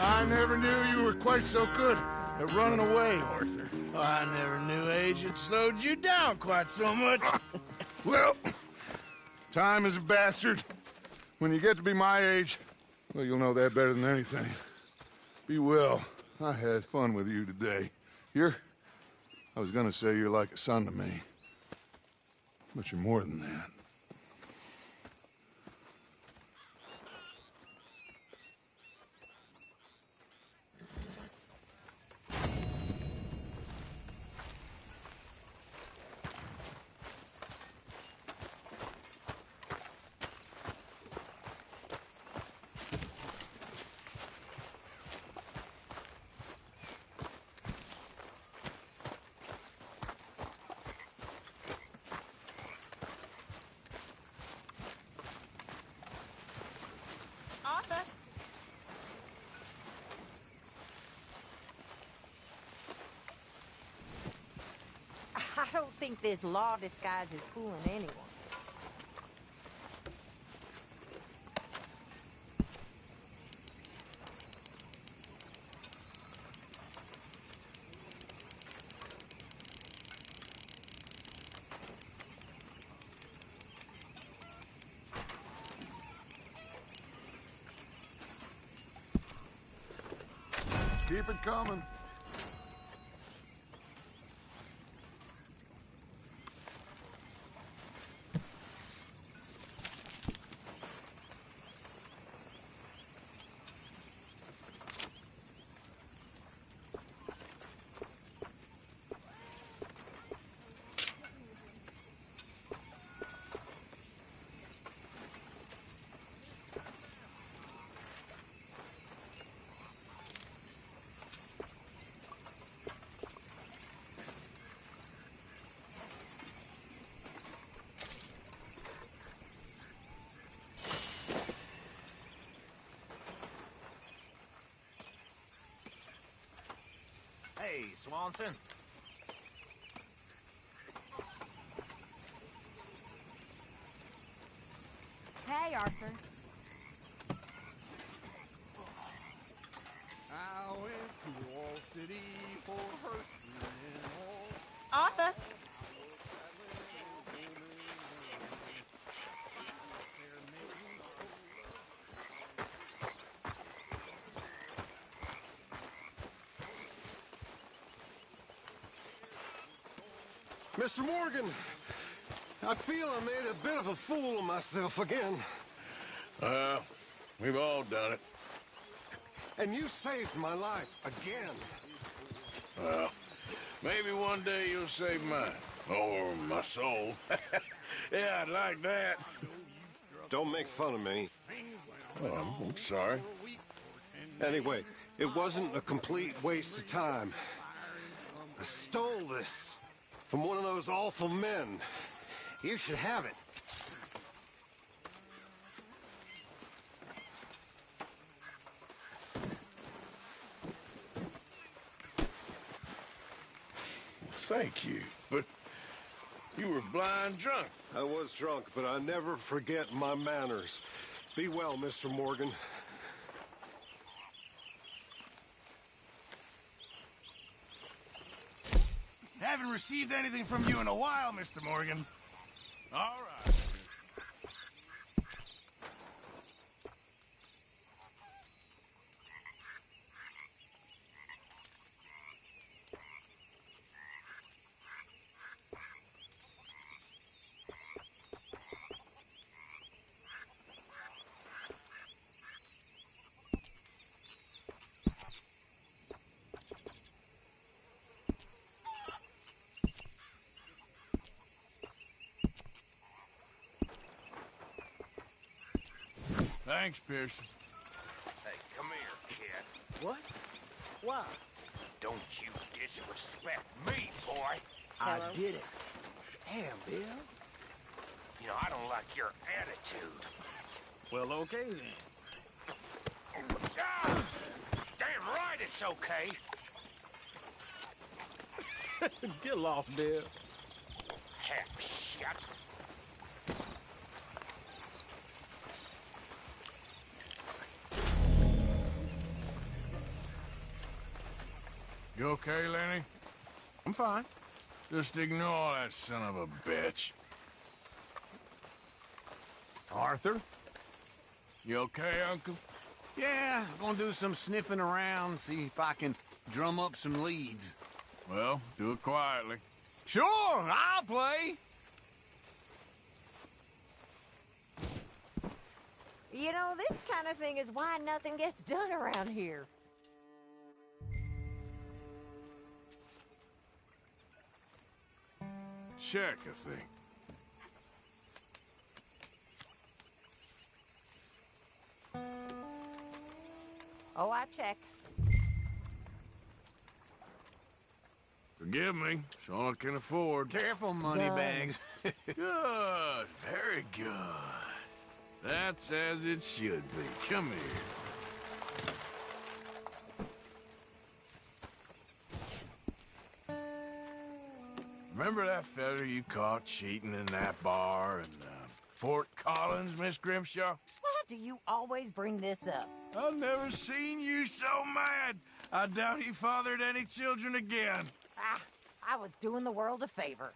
I never knew you were quite so good at running away, Arthur. I never knew age had slowed you down quite so much. Well, time is a bastard. When you get to be my age, well, you'll know that better than anything. Be well. I had fun with you today. I was gonna say you're like a son to me. But you're more than that. think this law disguise is fooling anyone. Keep it coming. Hey, Swanson. Hey, Arthur. I went to Wall City for her funeral. Arthur. Mr. Morgan, I feel I made a bit of a fool of myself again. We've all done it. And you saved my life again. Well, maybe one day you'll save mine. Or my soul. Yeah, I'd like that. Don't make fun of me. Well, I'm sorry. Anyway, it wasn't a complete waste of time. I stole this from one of those awful men. You should have it. Thank you, but you were blind drunk. I was drunk, but I never forget my manners. Be well, Mr. Morgan. Haven't received anything from you in a while, Mr. Morgan. All right. Thanks, Pearson. Hey, come here, kid. What? Why? Don't you disrespect me, boy. I did it. Damn, Bill. You know, I don't like your attitude. Well, okay then. Ah! Damn right it's okay. Get lost, Bill. Heck, shit. You okay, Lenny? I'm fine. Just ignore that son of a bitch. Arthur? You okay, Uncle? Yeah, I'm gonna do some sniffing around, see if I can drum up some leads. Well, do it quietly. Sure, I'll play. You know, this kind of thing is why nothing gets done around here. Check, I think. Oh, I check. Forgive me, it's all I can afford. Careful, moneybags. Good, very good. That's as it should be. Come here. Remember that fella you caught cheating in that bar in Fort Collins, Miss Grimshaw? Why do you always bring this up? I've never seen you so mad. I doubt he fathered any children again. Ah, I was doing the world a favor.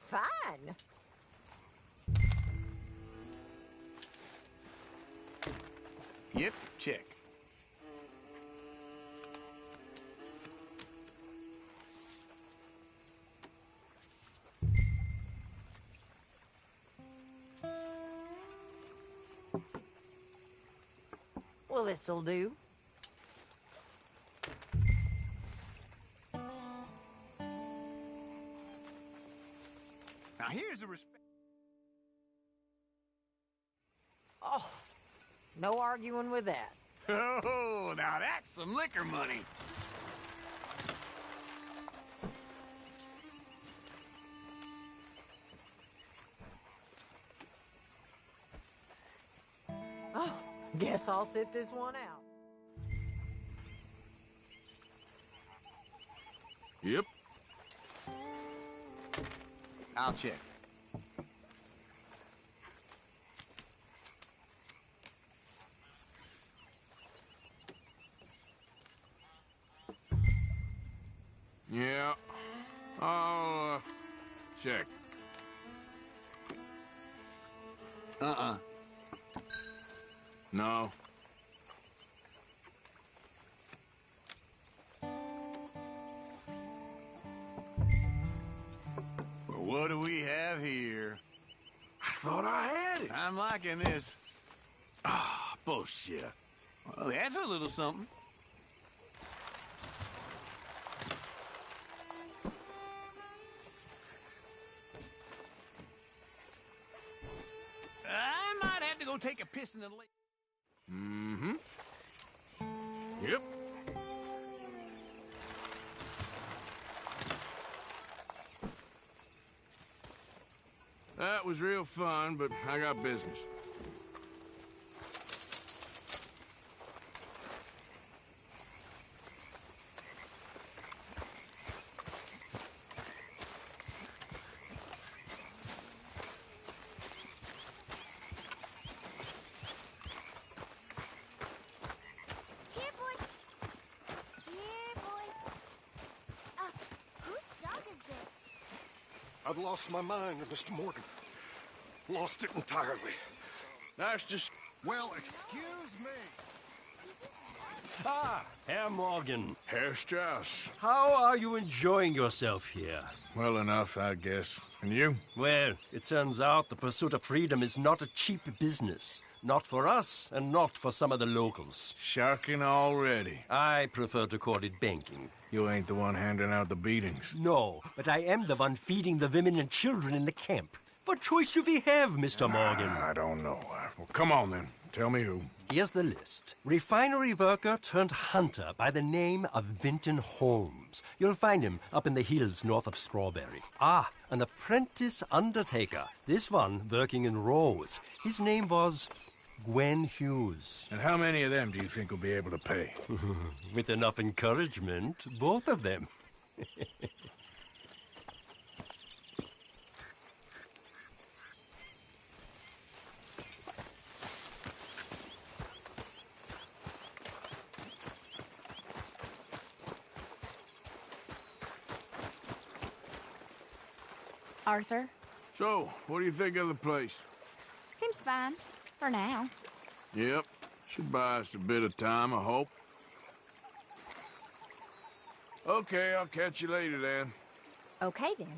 Fine. Yep, check. Well, this'll do. Now here's the respect. Oh, no arguing with that. Oh, now that's some liquor money. Oh, guess I'll sit this one out. Yep. I'll check. Yeah. I'll, check. No. Well, what do we have here? I thought I had it. I'm liking this. Ah, bullshit. Well, that's a little something. I might have to go take a piss in the lake. Mm-hmm. Yep. That was real fun, but I got business. I've lost my mind, Mr. Morgan. Lost it entirely. That's just... Well, excuse me. Ah, Herr Morgan. Herr Strauss. How are you enjoying yourself here? Well enough, I guess. And you? Well, it turns out the pursuit of freedom is not a cheap business. Not for us, and not for some of the locals. Sharking already. I prefer to call it banking. You ain't the one handing out the beatings. No, but I am the one feeding the women and children in the camp. What choice do we have, Mr. Morgan? I don't know. Well, come on then. Tell me who. Here's the list. Refinery worker turned hunter by the name of Vinton Holmes. You'll find him up in the hills north of Strawberry. Ah, an apprentice undertaker. This one working in Rose. His name was Gwen Hughes. And how many of them do you think will be able to pay? With enough encouragement, both of them. Arthur? So, what do you think of the place? Seems fine. For now. Yep. Should buy us a bit of time, I hope. Okay, I'll catch you later then. Okay, then.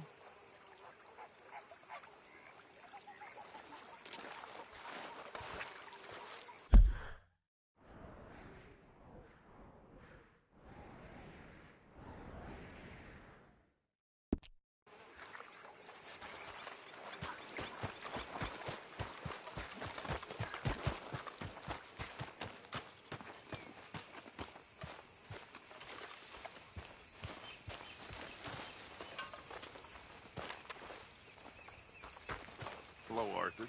Hello, Arthur.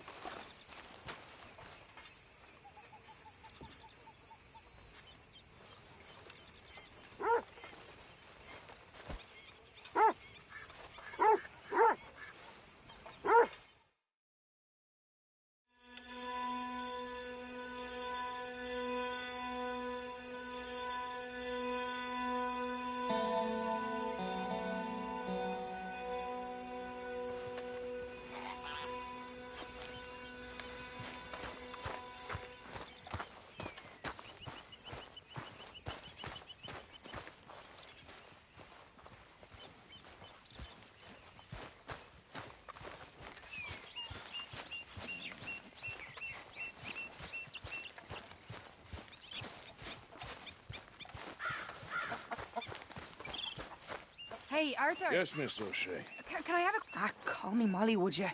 Hey, Arthur. Yes, Miss O'Shea. Can I have a... call me Molly, would you?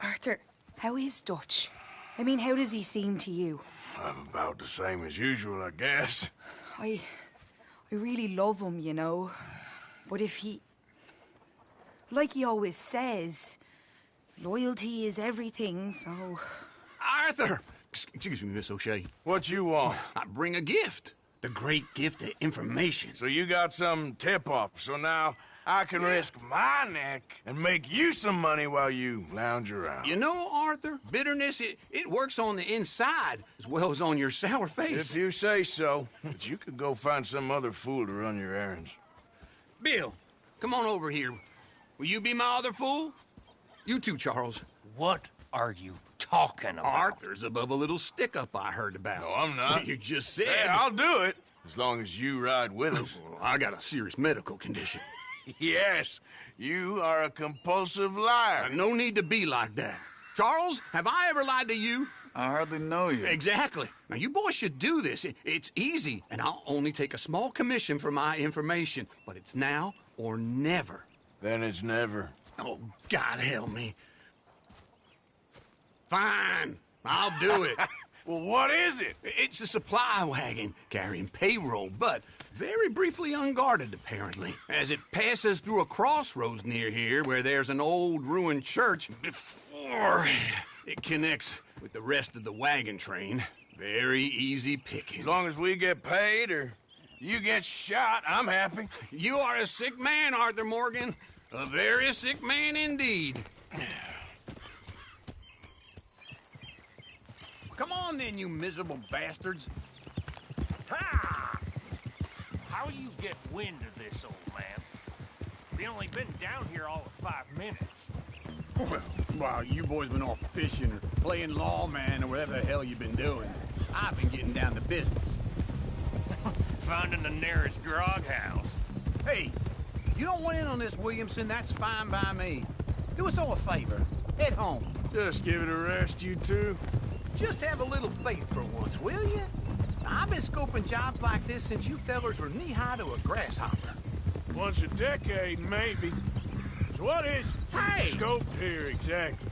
Arthur, how is Dutch? I mean, how does he seem to you? About the same as usual, I guess. I really love him, you know. But if he... Like he always says, loyalty is everything, so... Arthur! Excuse me, Miss O'Shea. What you want? I bring a gift. The great gift of information. So you got some tip-off, so now I can risk my neck and make you some money while you lounge around. You know, Arthur, bitterness, it works on the inside as well as on your sour face. If you say so. But you could go find some other fool to run your errands. Bill, come on over here. Will you be my other fool? You too, Charles. What are you talking about? Arthur's above a little stick-up I heard about. No, I'm not. You just said... Hey, I'll do it, as long as you ride with us. I got a serious medical condition. Yes, you are a compulsive liar. No need to be like that. Charles, have I ever lied to you? I hardly know you. Exactly. Now, you boys should do this. It's easy, and I'll only take a small commission for my information. But it's now or never. Then it's never. Oh, God help me. Fine, I'll do it. Well, what is it? It's a supply wagon carrying payroll, but very briefly unguarded, apparently. As it passes through a crossroads near here where there's an old ruined church before it connects with the rest of the wagon train. Very easy picking. As long as we get paid or you get shot, I'm happy. You are a sick man, Arthur Morgan. A very sick man indeed. Come on then, you miserable bastards. Ha! How you get wind of this, old man? We only been down here all of 5 minutes. Well, while you boys been off fishing or playing lawman or whatever the hell you've been doing, I've been getting down to business. Finding the nearest grog house. Hey, you don't want in on this, Williamson, that's fine by me. Do us all a favor. Head home. Just give it a rest, you two. Just have a little faith for once, will you? I've been scoping jobs like this since you fellers were knee-high to a grasshopper. Once a decade, maybe. So what is scoped here exactly?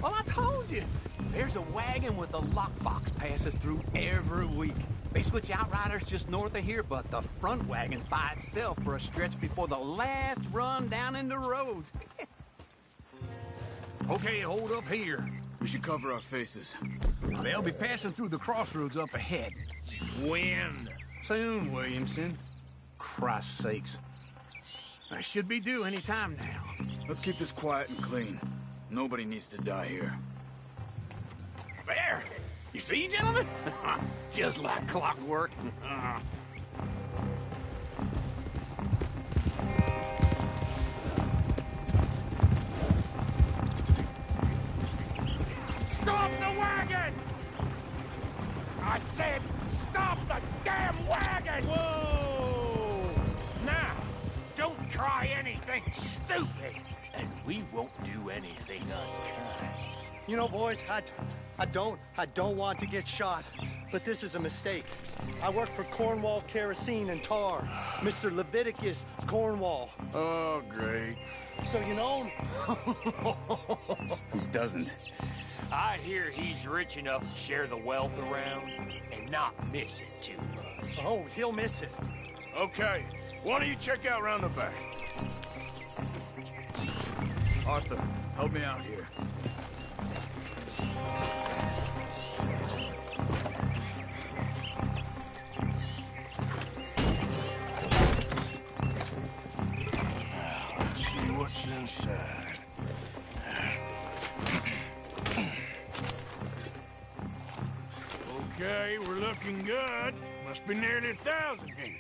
Well, I told you. There's a wagon with a lockbox passes through every week. They switch outriders just north of here, but the front wagon's by itself for a stretch before the last run down into roads. Okay, hold up here. We should cover our faces. They'll be passing through the crossroads up ahead. When? Soon, Williamson. Christ's sakes. I should be due any time now. Let's keep this quiet and clean. Nobody needs to die here. There! You see, gentlemen? Just like clockwork. Stop the wagon! I said, stop the damn wagon! Whoa! Now, don't try anything stupid, and we won't do anything unkind. You know, boys, I don't want to get shot, but this is a mistake. I work for Cornwall Kerosene and Tar, Mr. Leviticus Cornwall. Oh, great. So you know him? Who doesn't? I hear he's rich enough to share the wealth around and not miss it too much. Oh, he'll miss it. Okay, why don't you check out round the back? Arthur, help me out here. Let's see what's inside. Okay, we're looking good. Must be nearly 1,000 here.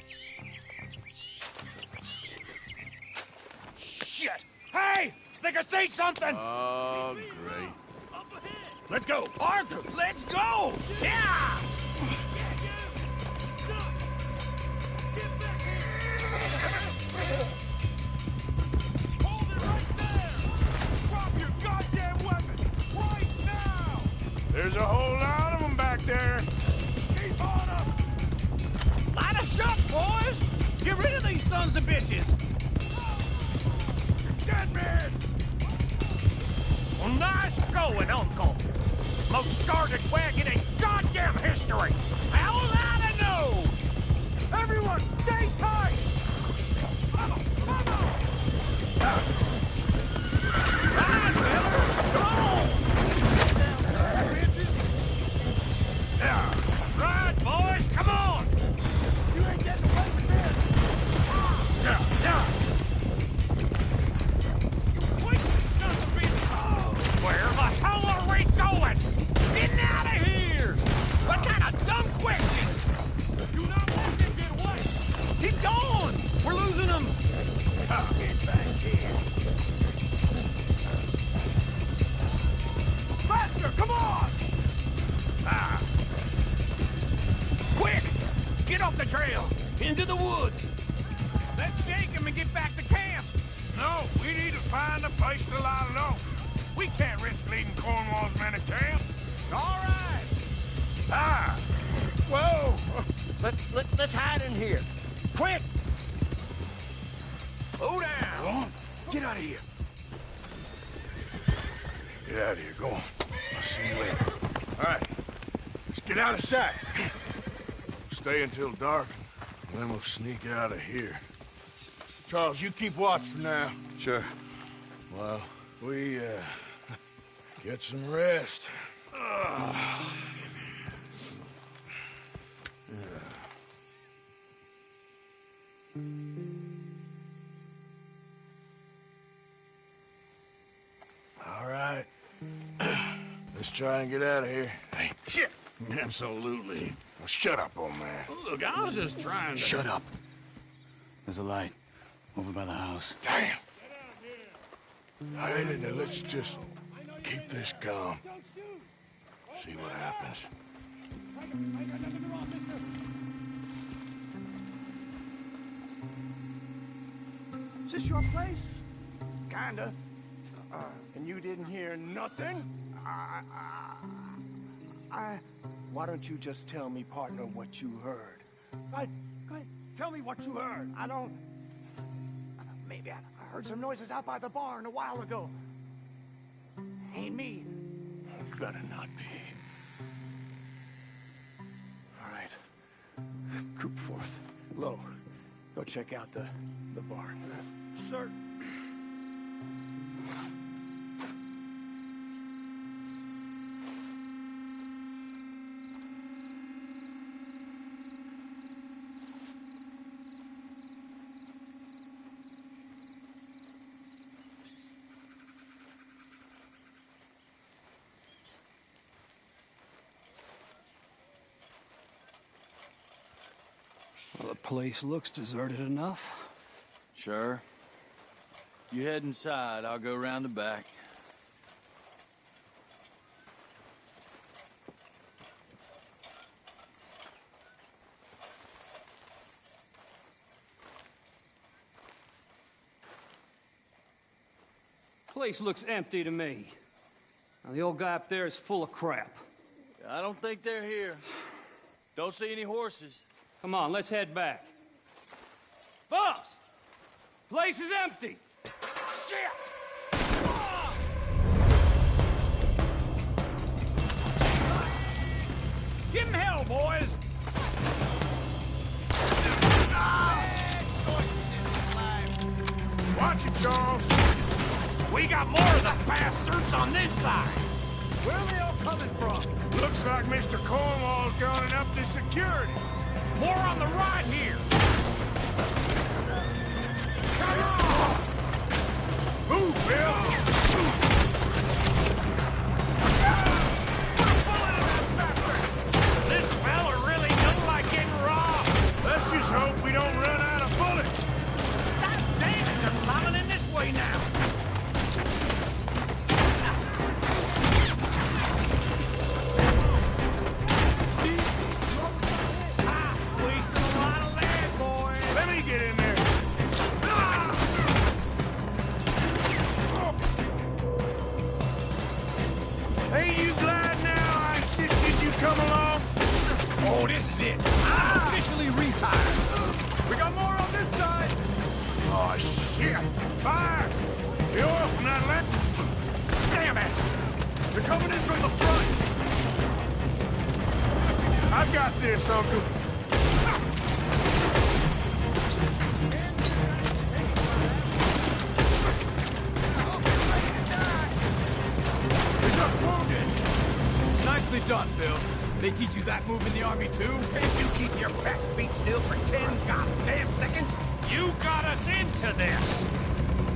Shit! Hey! Think I see something! Oh, great. Let's go! Arthur, let's go! Yeah! There's a whole lot of them back there. Keep on them! Light us up, boys! Get rid of the sons of bitches! Dead man! Well, nice going, Uncle. Most guarded wagon in goddamn history! How loud I know! Everyone, stay tight! Come on! Run, fellas! Come on! Yeah. Right, boys, come on! You ain't getting away with this! Yeah. Wait, son of a bitch! Where the hell are we going? Getting out of here! What kind of dumb questions? Do not let him get away! Keep going! We're losing them! Get back here! Faster, come on! Quick! Get off the trail! Into the woods! Let's shake him and get back to camp! No, we need to find a place to lie low. We can't risk leading Cornwall's men to camp. All right! Whoa! Let's hide in here. Quick! Slow down! Go on. Get out of here. Get out of here. Go on. I'll see you later. All right. Let's get out of sight. Stay until dark, and then we'll sneak out of here. Charles, you keep watch for now. Sure. Well, we, get some rest. All right. Let's try and get out of here. Hey, shit! Absolutely. Well, shut up, old man. Look, I was just trying to... Shut up. There's a light over by the house. Damn! Hey, let's just keep this calm. See what happens. Is this your place? Kinda. And you didn't hear nothing? Why don't you just tell me, partner, what you heard? Go ahead. Tell me what you heard. I don't... Maybe I heard some noises out by the barn a while ago. Ain't me. Better not be. All right. Group forth. Low. Go check out the barn. Sir. Well, the place looks deserted enough. Sure. You head inside, I'll go round the back. Place looks empty to me. Now, the old guy up there is full of crap. I don't think they're here. Don't see any horses. Come on, let's head back. Boss! Place is empty! Shit! Give him hell, boys! Bad choices in this life. Watch it, Charles. We got more of the bastards on this side. Where are they all coming from? Looks like Mr. Cornwall's gone and upped his security. More on the right here. Come on! Move, Bill! This fella really don't like getting robbed. Let's just hope we don't run out of bullets. God damn it, they're coming in this way now. Wasting a lot of lead. coming in from the front! I got this, Uncle. You're just wounded! Nicely done, Bill. They teach you that move in the Army, too? Can't you keep your back beat still for 10 goddamn seconds? You got us into this!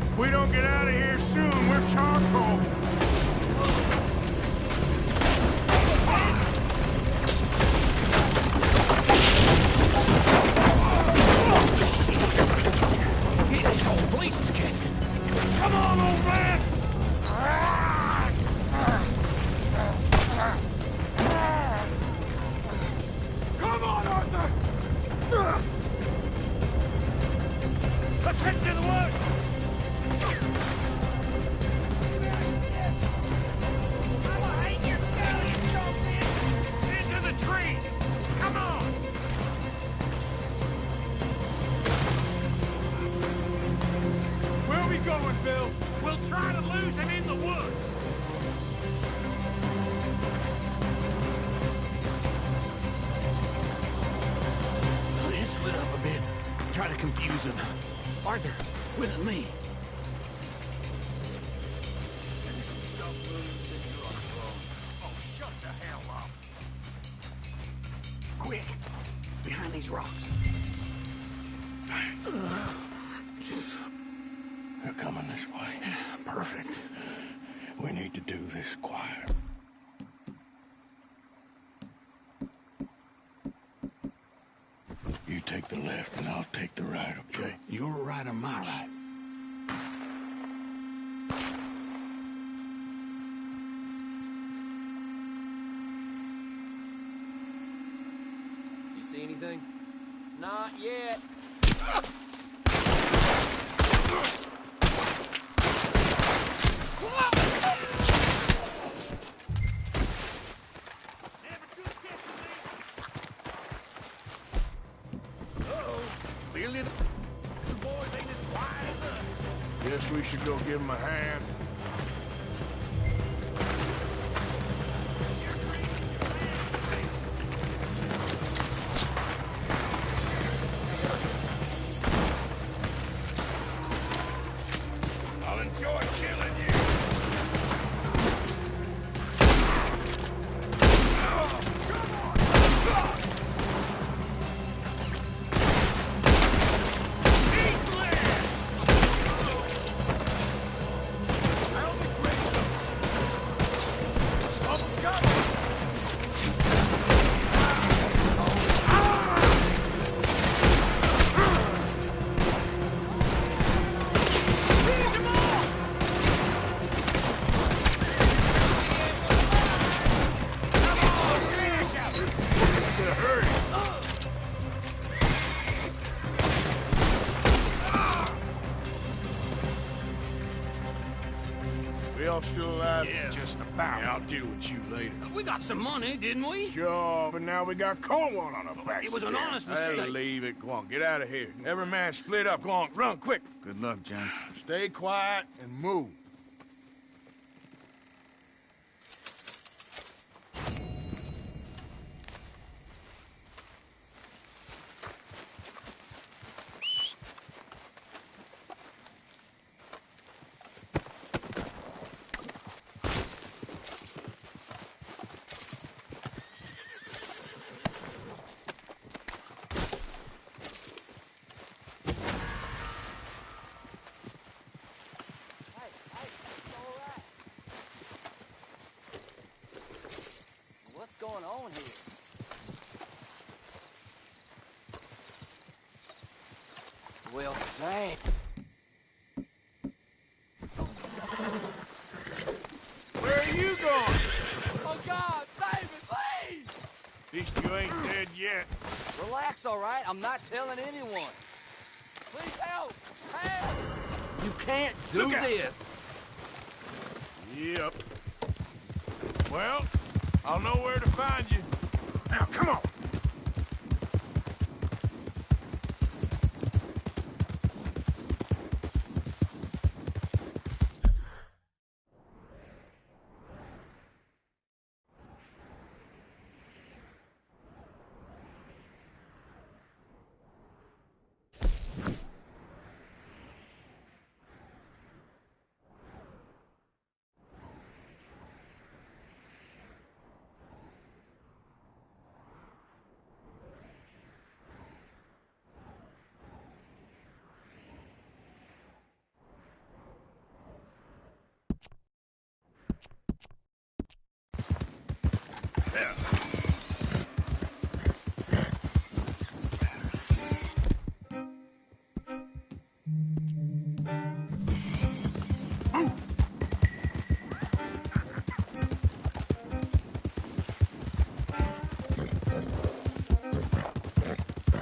If we don't get out of here soon, we're charcoal! This whole place is catching. Come on, old man! Come on, Arthur! Let's head to the woods! Into the trees! Come on! Where are we going, Bill? We'll try to lose him in the woods! He split up a bit. Try to confuse him. Arthur, with me. Oh, shut the hell up. Quick! Behind these rocks. They're coming this way. Perfect. We need to do this quiet. You take the left and I'll take the right, okay? Your right or my right? You see anything? Not yet. Billy, the boys ain't as wide as us. Guess we should go give him a hand. I'll enjoy killing you. We all still alive? Yeah. Just about. Yeah, I'll deal with you later. We got some money, didn't we? Sure, but now we got Cornwall on our backs. It was an honest Hey, mistake. leave it. Go on, get out of here. Every man split up. Go on, run quick. Good luck, gents. Stay quiet and move. What's going on here? Well, dang. Where are you going? Oh, God, save me, please! At least you ain't dead yet. Relax, all right? I'm not telling anyone. Please help! Help! You can't do Look out. this! Yep. Well, I'll know where to find you. Now, come on.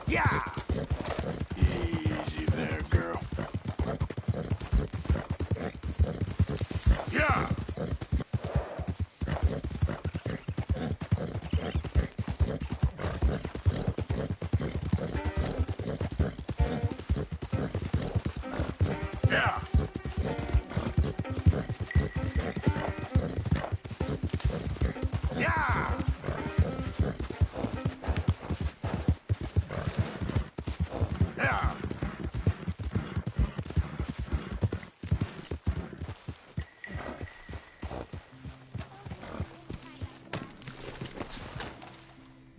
Yeah! Easy there, girl. Yeah! Yeah! Yeah! Yeah!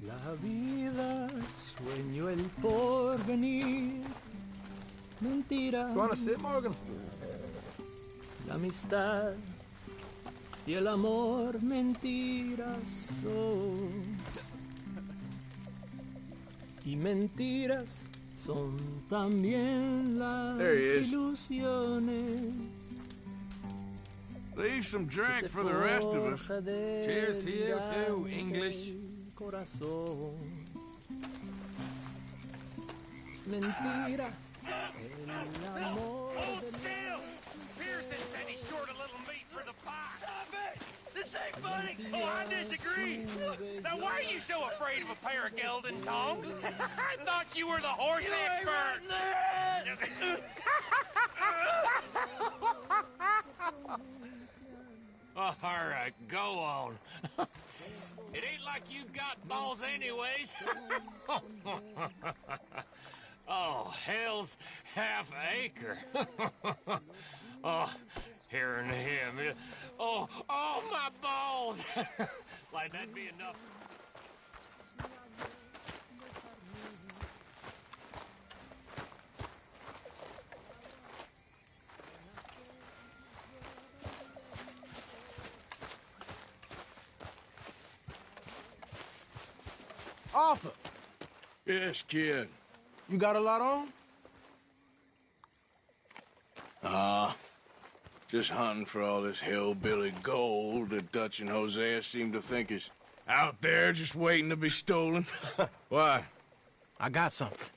La vida, sueño el porvenir. Mentira. You wanna sit, Morgan? La amistad y el amor mentiras son. Y mentiras son también las There he is. ilusiones. Leave some drink for the rest of us. Cheers to you too, English. Corazón. Mentira. El amor Still! Pearson said he's short a little meat for the pot. Stop it! This ain't funny! Oh, I disagree! Now, why are you so afraid of a pair of gelding tongs? I thought you were the horse expert! All right, go on. It ain't like you've got balls anyways. Oh, hell's half acre. Oh, hearing him. Oh, my balls. Like, that'd be enough. Arthur, Yes, kid. you got a lot on? Just hunting for all this hillbilly gold that Dutch and Hosea seem to think is out there just waiting to be stolen. Why? I got something.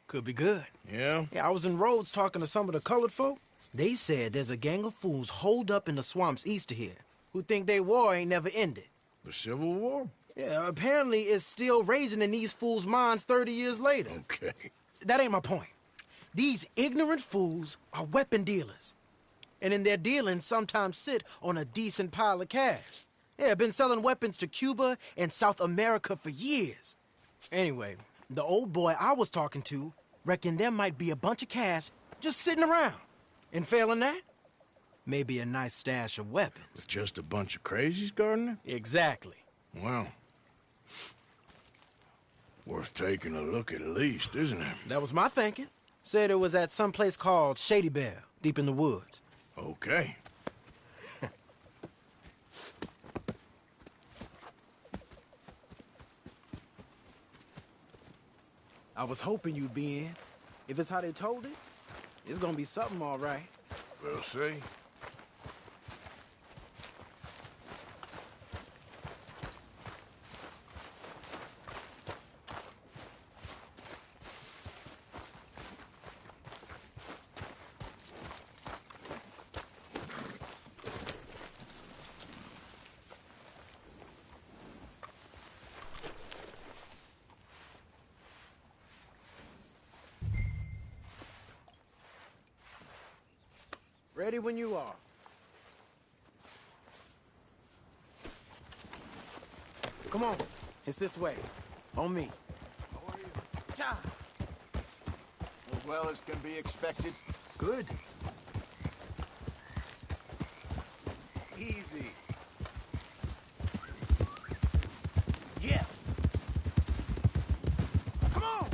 Could be good. Yeah? Yeah, I was in Rhodes talking to some of the colored folk. They said there's a gang of fools holed up in the swamps east of here who think their war ain't never ended. The Civil War? Yeah, apparently it's still raging in these fools' minds 30 years later. Okay. That ain't my point. These ignorant fools are weapon dealers. And in their dealings sometimes sit on a decent pile of cash. Yeah, been selling weapons to Cuba and South America for years. Anyway, the old boy I was talking to reckoned there might be a bunch of cash just sitting around. And failing that, maybe a nice stash of weapons. With just a bunch of crazies guarding it? Exactly. Well, worth taking a look at least, isn't it? That was my thinking. Said it was at some place called Shady Bell, deep in the woods. Okay. I was hoping you'd be in. If it's how they told it, it's gonna be something all right. We'll see. Ready when you are. Come on. It's this way. On me. As well as can be expected. Good. Easy. Yeah. Come on!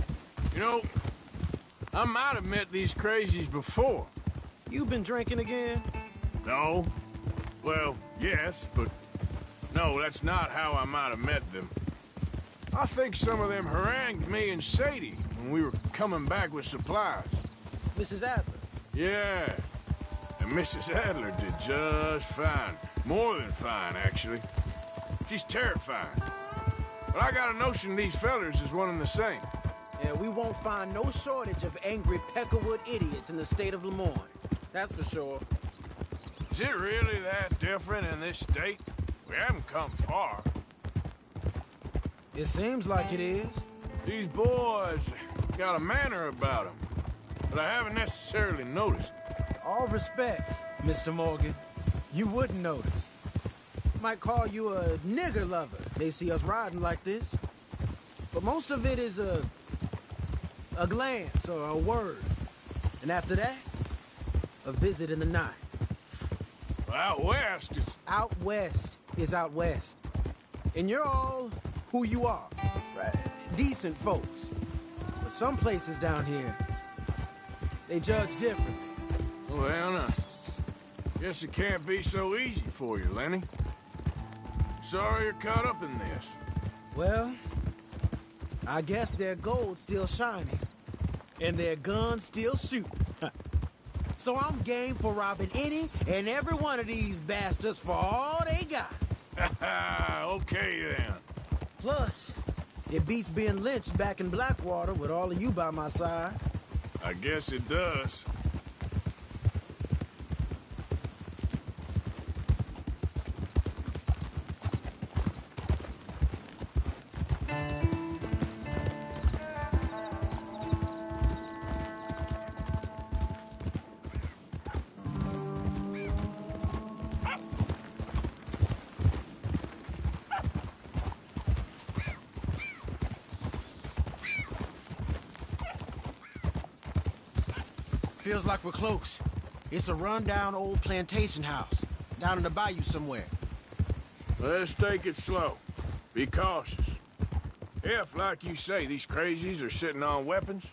You know, I might have met these crazies before. You been drinking again? No. Well, yes, but No, that's not how I might have met them. I think some of them harangued me and Sadie when we were coming back with supplies. Mrs. Adler? Yeah. And Mrs. Adler did just fine. More than fine, actually. She's terrifying. But I got a notion these fellers is one and the same. Yeah, we won't find no shortage of angry Peckerwood idiots in the state of Lemoyne. That's for sure. Is it really that different in this state? We haven't come far. It seems like it is. These boys got a manner about them, but I haven't necessarily noticed. All respect, Mr. Morgan. You wouldn't notice. Might call you a nigger lover. They see us riding like this. But most of it is a glance or a word. And after that, a visit in the night. Well, out west, it's... Out west is out west. And you're all who you are. Right? Decent folks. But some places down here, they judge differently. Well, now, guess it can't be so easy for you, Lenny. Sorry you're caught up in this. Well, I guess their gold's still shining. And their guns still shooting. So I'm game for robbing any and every one of these bastards for all they got. Okay, then. Plus, it beats being lynched back in Blackwater with all of you by my side. I guess it does. Feels like we're close. It's a rundown old plantation house, down in the bayou somewhere. Let's take it slow. Be cautious. If, like you say, these crazies are sitting on weapons,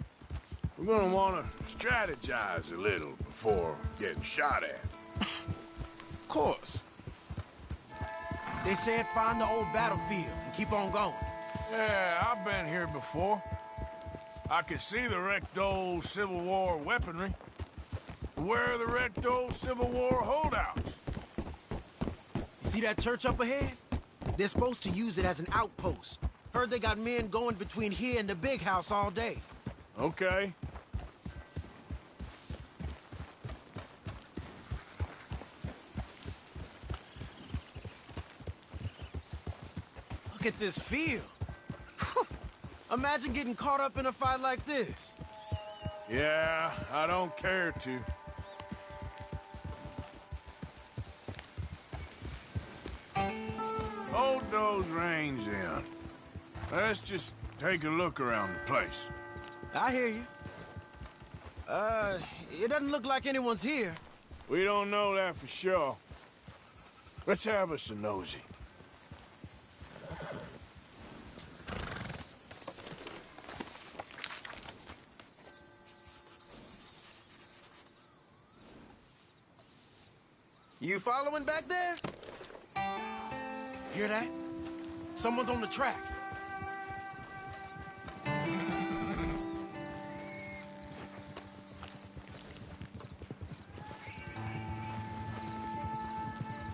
we're gonna want to strategize a little before getting shot at. Of course. They said find the old battlefield and keep on going. Yeah, I've been here before. I can see the wrecked old Civil War weaponry. Where are the wrecked old Civil War holdouts? You see that church up ahead? They're supposed to use it as an outpost. Heard they got men going between here and the big house all day. Okay. Look at this field. Imagine getting caught up in a fight like this. Yeah, I don't care to. Hold those reins in. Let's just take a look around the place. I hear you. It doesn't look like anyone's here. We don't know that for sure. Let's have us a nosy. You following back there? Hear that? Someone's on the track.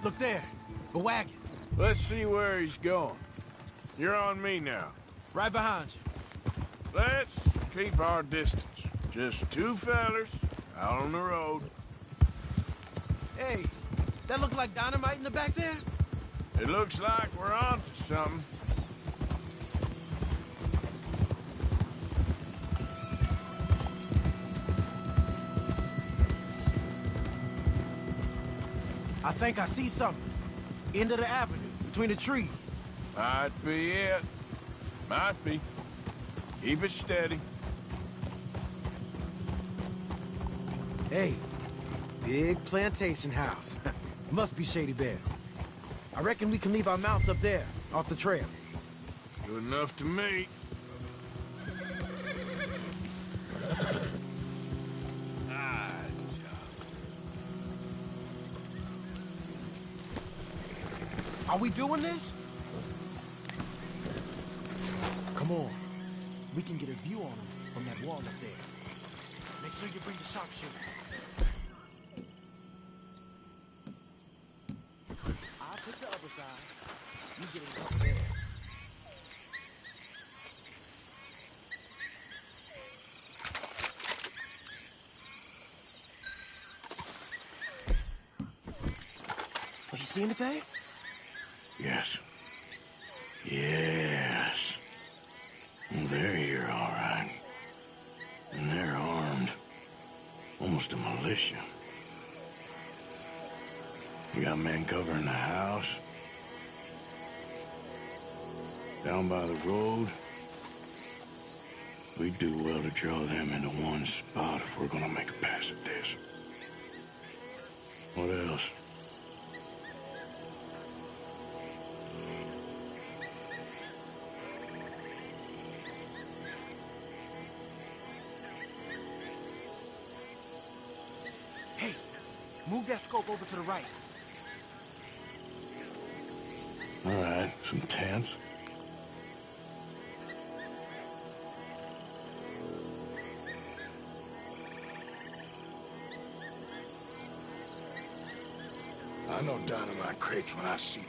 Look there, a wagon. Let's see where he's going. You're on me now. Right behind you. Let's keep our distance. Just two fellers out on the road. Hey, that look like dynamite in the back there? It looks like we're onto something. I think I see something. End of the avenue, between the trees. Might be it. Might be. Keep it steady. Hey, big plantation house. Must be Shady Bear. I reckon we can leave our mounts up there, off the trail. Good enough to me. Nice job. Are we doing this? Come on. We can get a view on them from that wall up there. Make sure you bring the sharpshooter. I'll put the other side. You get it up there. Oh, you see anything? Yes. Yes. They're here, all right. And they're armed. Almost a militia. You got men covering the house. Down by the road. We do well to draw them into one spot if we're gonna make a pass at this. What else? Hey, move that scope over to the right. All right, some tents. I know dynamite crates when I see them.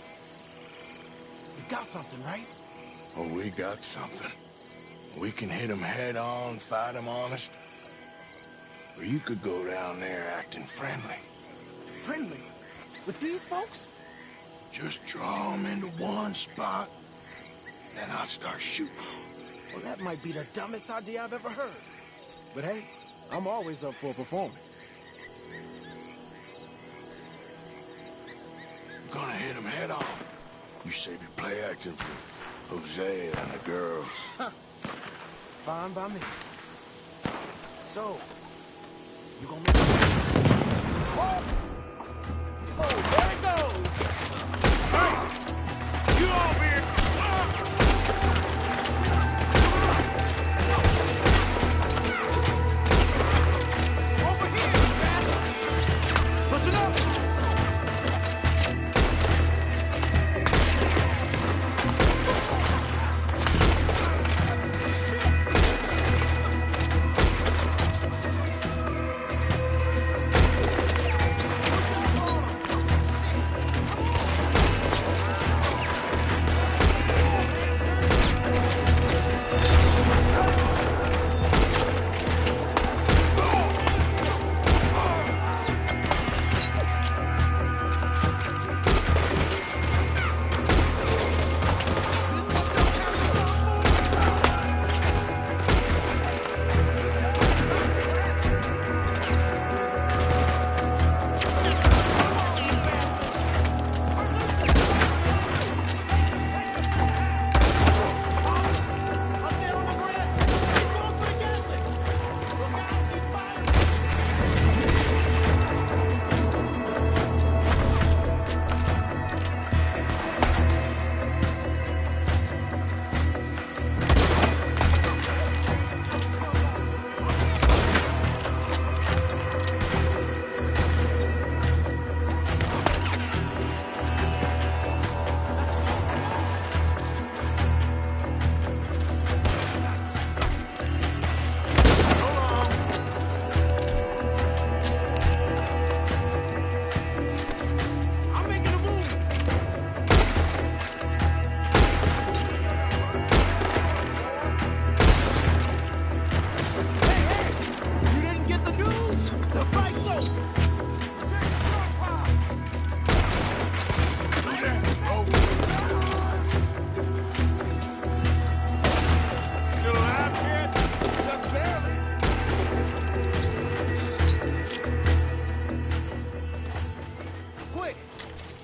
You got something, right? Oh, we got something. We can hit them head on, fight them honest. Or you could go down there acting friendly. Friendly? With these folks? Just draw them into one spot, then I'll start shooting. Well, that might be the dumbest idea I've ever heard. But hey, I'm always up for a performance. I'm gonna hit them head on. You save your play acting for Hosea and the girls. Fine by me. So, you gonna make it? Oh! Oh, there it goes! Hey! You all be... Over here, bastard! Pushing up!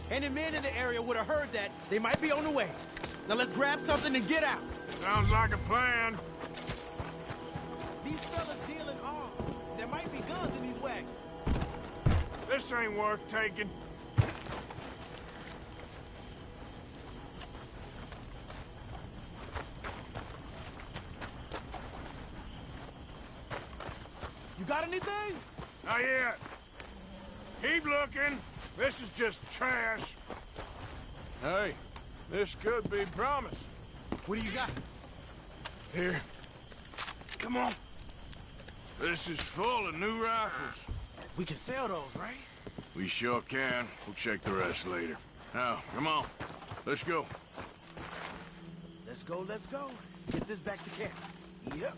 Any men in the area would have heard that. They might be on the way. Now let's grab something and get out. Sounds like a plan. These fellas deal in arms. There might be guns in these wagons. This ain't worth taking. You got anything? Not yet. Keep looking. This is just trash. Hey, this could be promise. What do you got? Here. Come on. This is full of new rifles. We can sell those, right? We sure can. We'll check the rest later. Now, come on. Let's go. Let's go, let's go. Get this back to camp. Yep.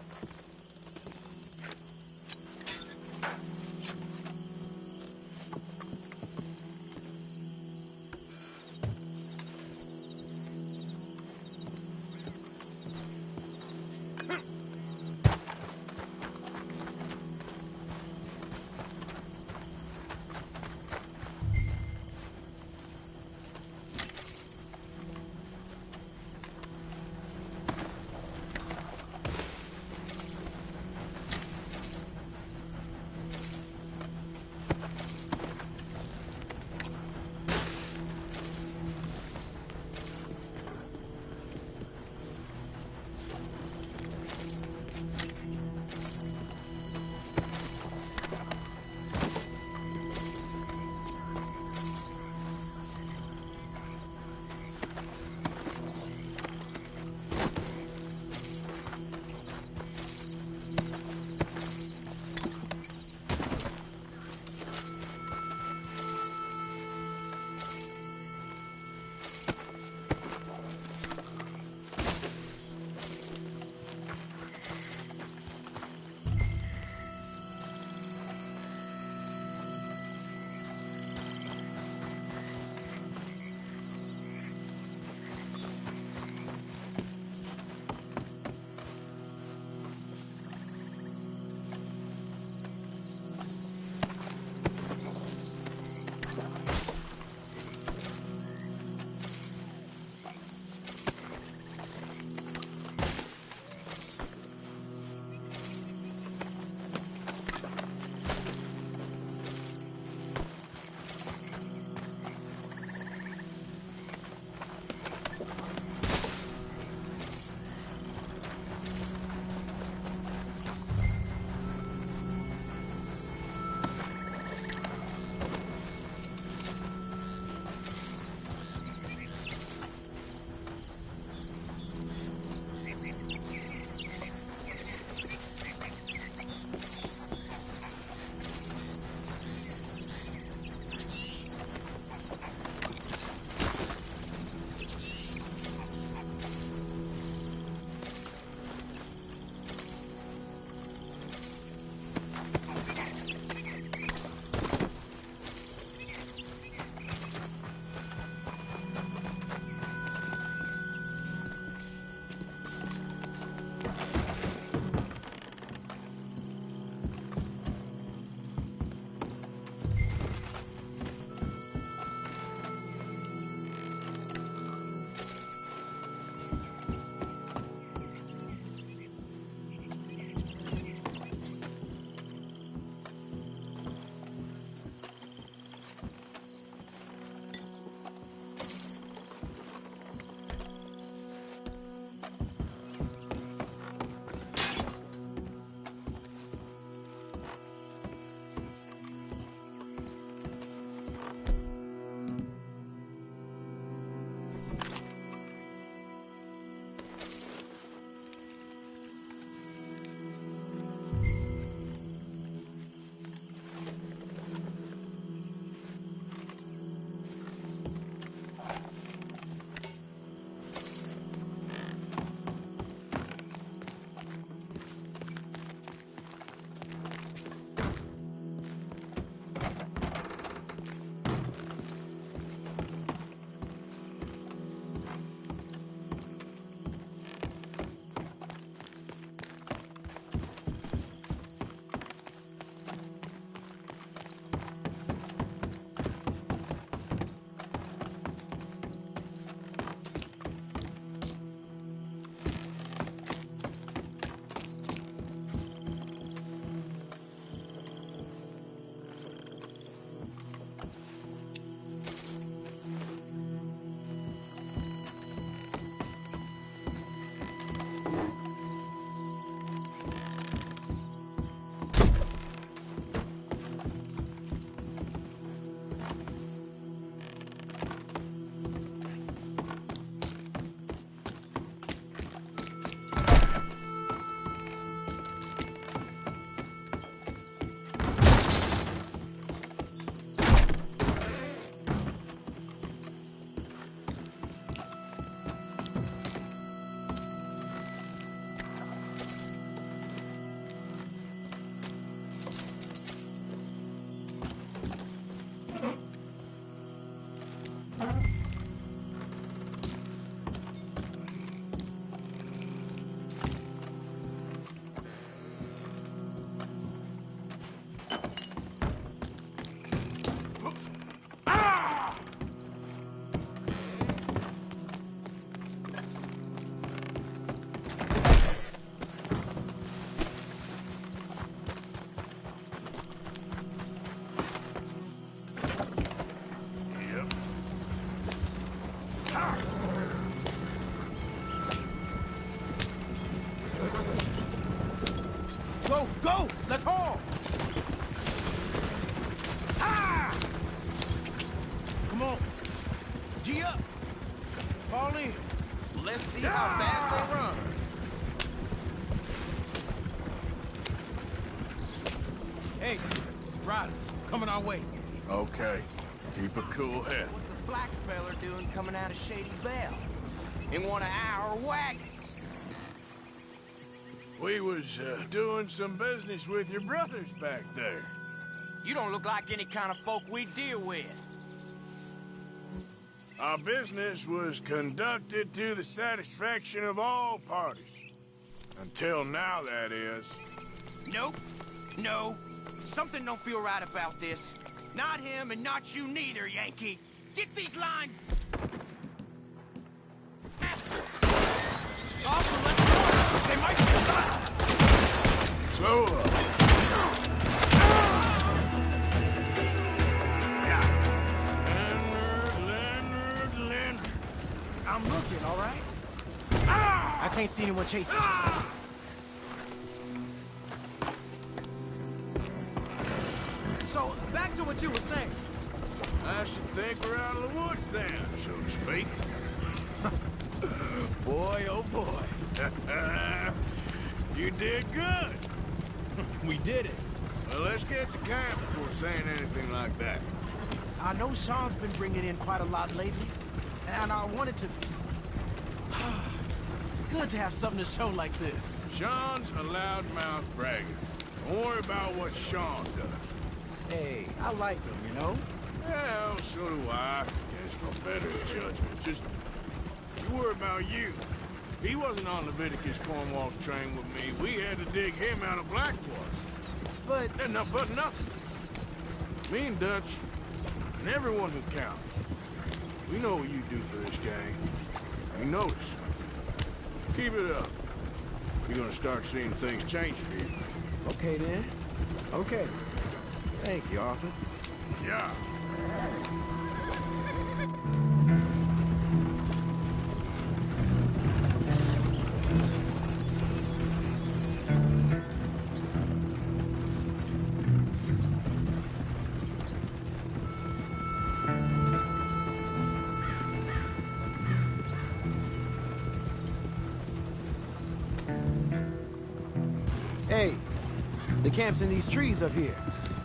Go, go! Let's haul! Ah! Come on. G up. Fall in. Let's see how fast they run. Hey, riders, coming our way. Okay. Keep a cool head. What's a black feller doing coming out of Shady Belle? In one of our wagons? We was doing some business with your brothers back there. You don't look like any kind of folk we deal with. Our business was conducted to the satisfaction of all parties. Until now, that is. Nope. No. Something don't feel right about this. Not him and not you neither, Yankee. Get these lines... Officer, let's go! They might be stopped! Slow up. Leonard. I'm looking, all right? I can't see anyone chasing. So, back to what you were saying. I should think we're out of the woods then, so to speak. Boy, oh boy. You did good. We did it. Well, let's get to camp before saying anything like that. I know Sean's been bringing in quite a lot lately, and I wanted to... It's good to have something to show like this. Sean's a loudmouth bragger. Don't worry about what Sean does. Hey, I like him, you know? Well, so do I. There's no better judgment. Just, you worry about you. He wasn't on Leviticus Cornwall's train with me. We had to dig him out of Blackwater. But nothing. Me and Dutch, and everyone who counts, we know what you do for this gang. We notice. Keep it up. You're gonna start seeing things change for you. Okay, then. Okay. Thank you, Arthur. Yeah. Hey, the camp's in these trees up here.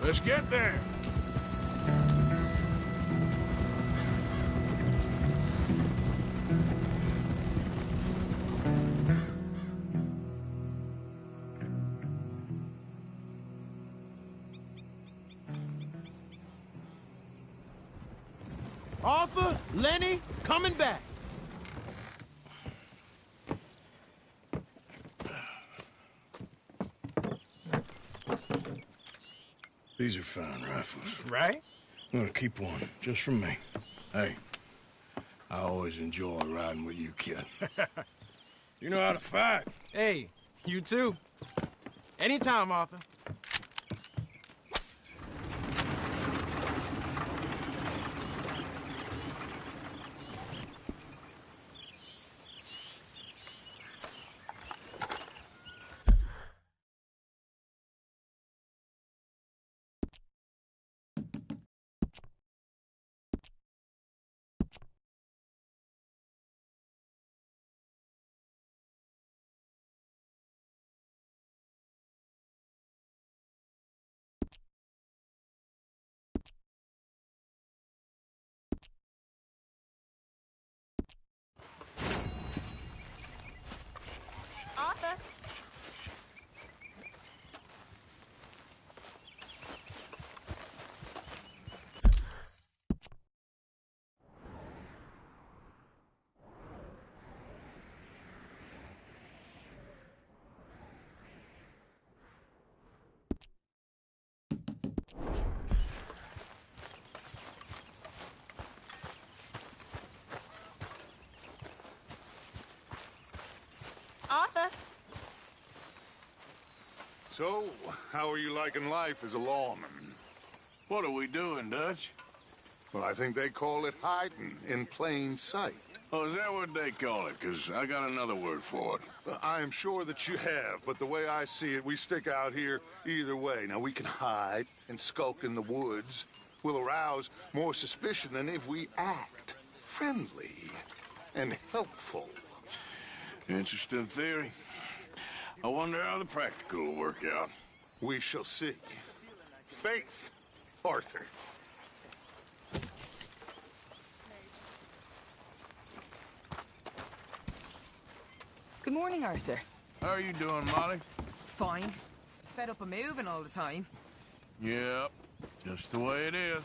Let's get there. Arthur, Lenny, coming back. These are fine rifles. Right? I'm gonna keep one, just for me. Hey, I always enjoy riding with you, kid. You know how to fight. Hey, you too. Anytime, Arthur. Arthur. Arthur. So, how are you liking life as a lawman? What are we doing, Dutch? Well, I think they call it hiding in plain sight. Oh, is that what they call it? Because I got another word for it. I am sure that you have, but the way I see it, we stick out here either way. Now, we can hide and skulk in the woods. We'll arouse more suspicion than if we act friendly and helpful. Interesting theory. I wonder how the practical will work out. We shall see. Faith, Arthur. Good morning, Arthur. How are you doing, Molly? Fine. Fed up of moving all the time. Yep, just the way it is.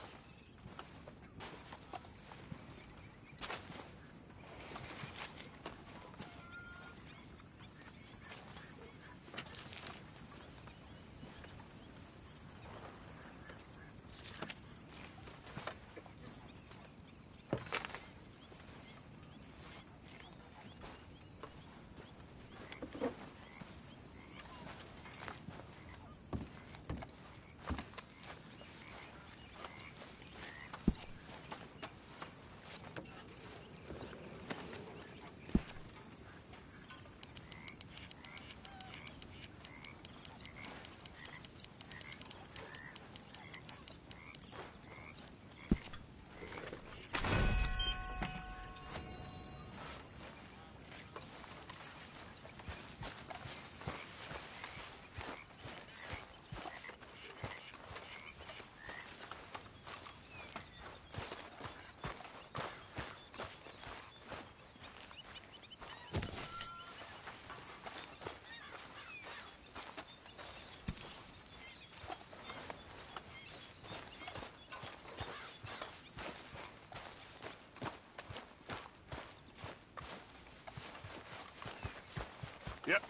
Yep.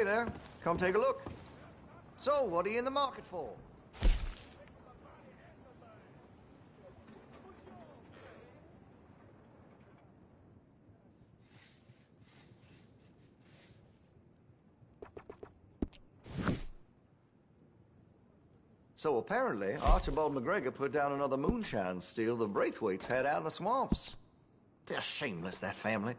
Hey there, come take a look. So, what are you in the market for? So apparently, Archibald McGregor put down another moonshine steal the Braithwaites had out in the swamps. They're shameless, that family.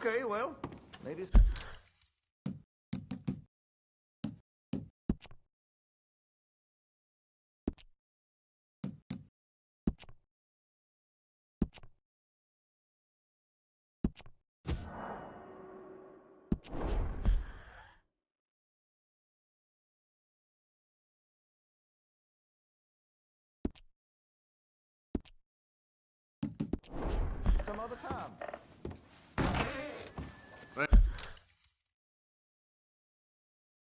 Okay, well, maybe it's... Some other time.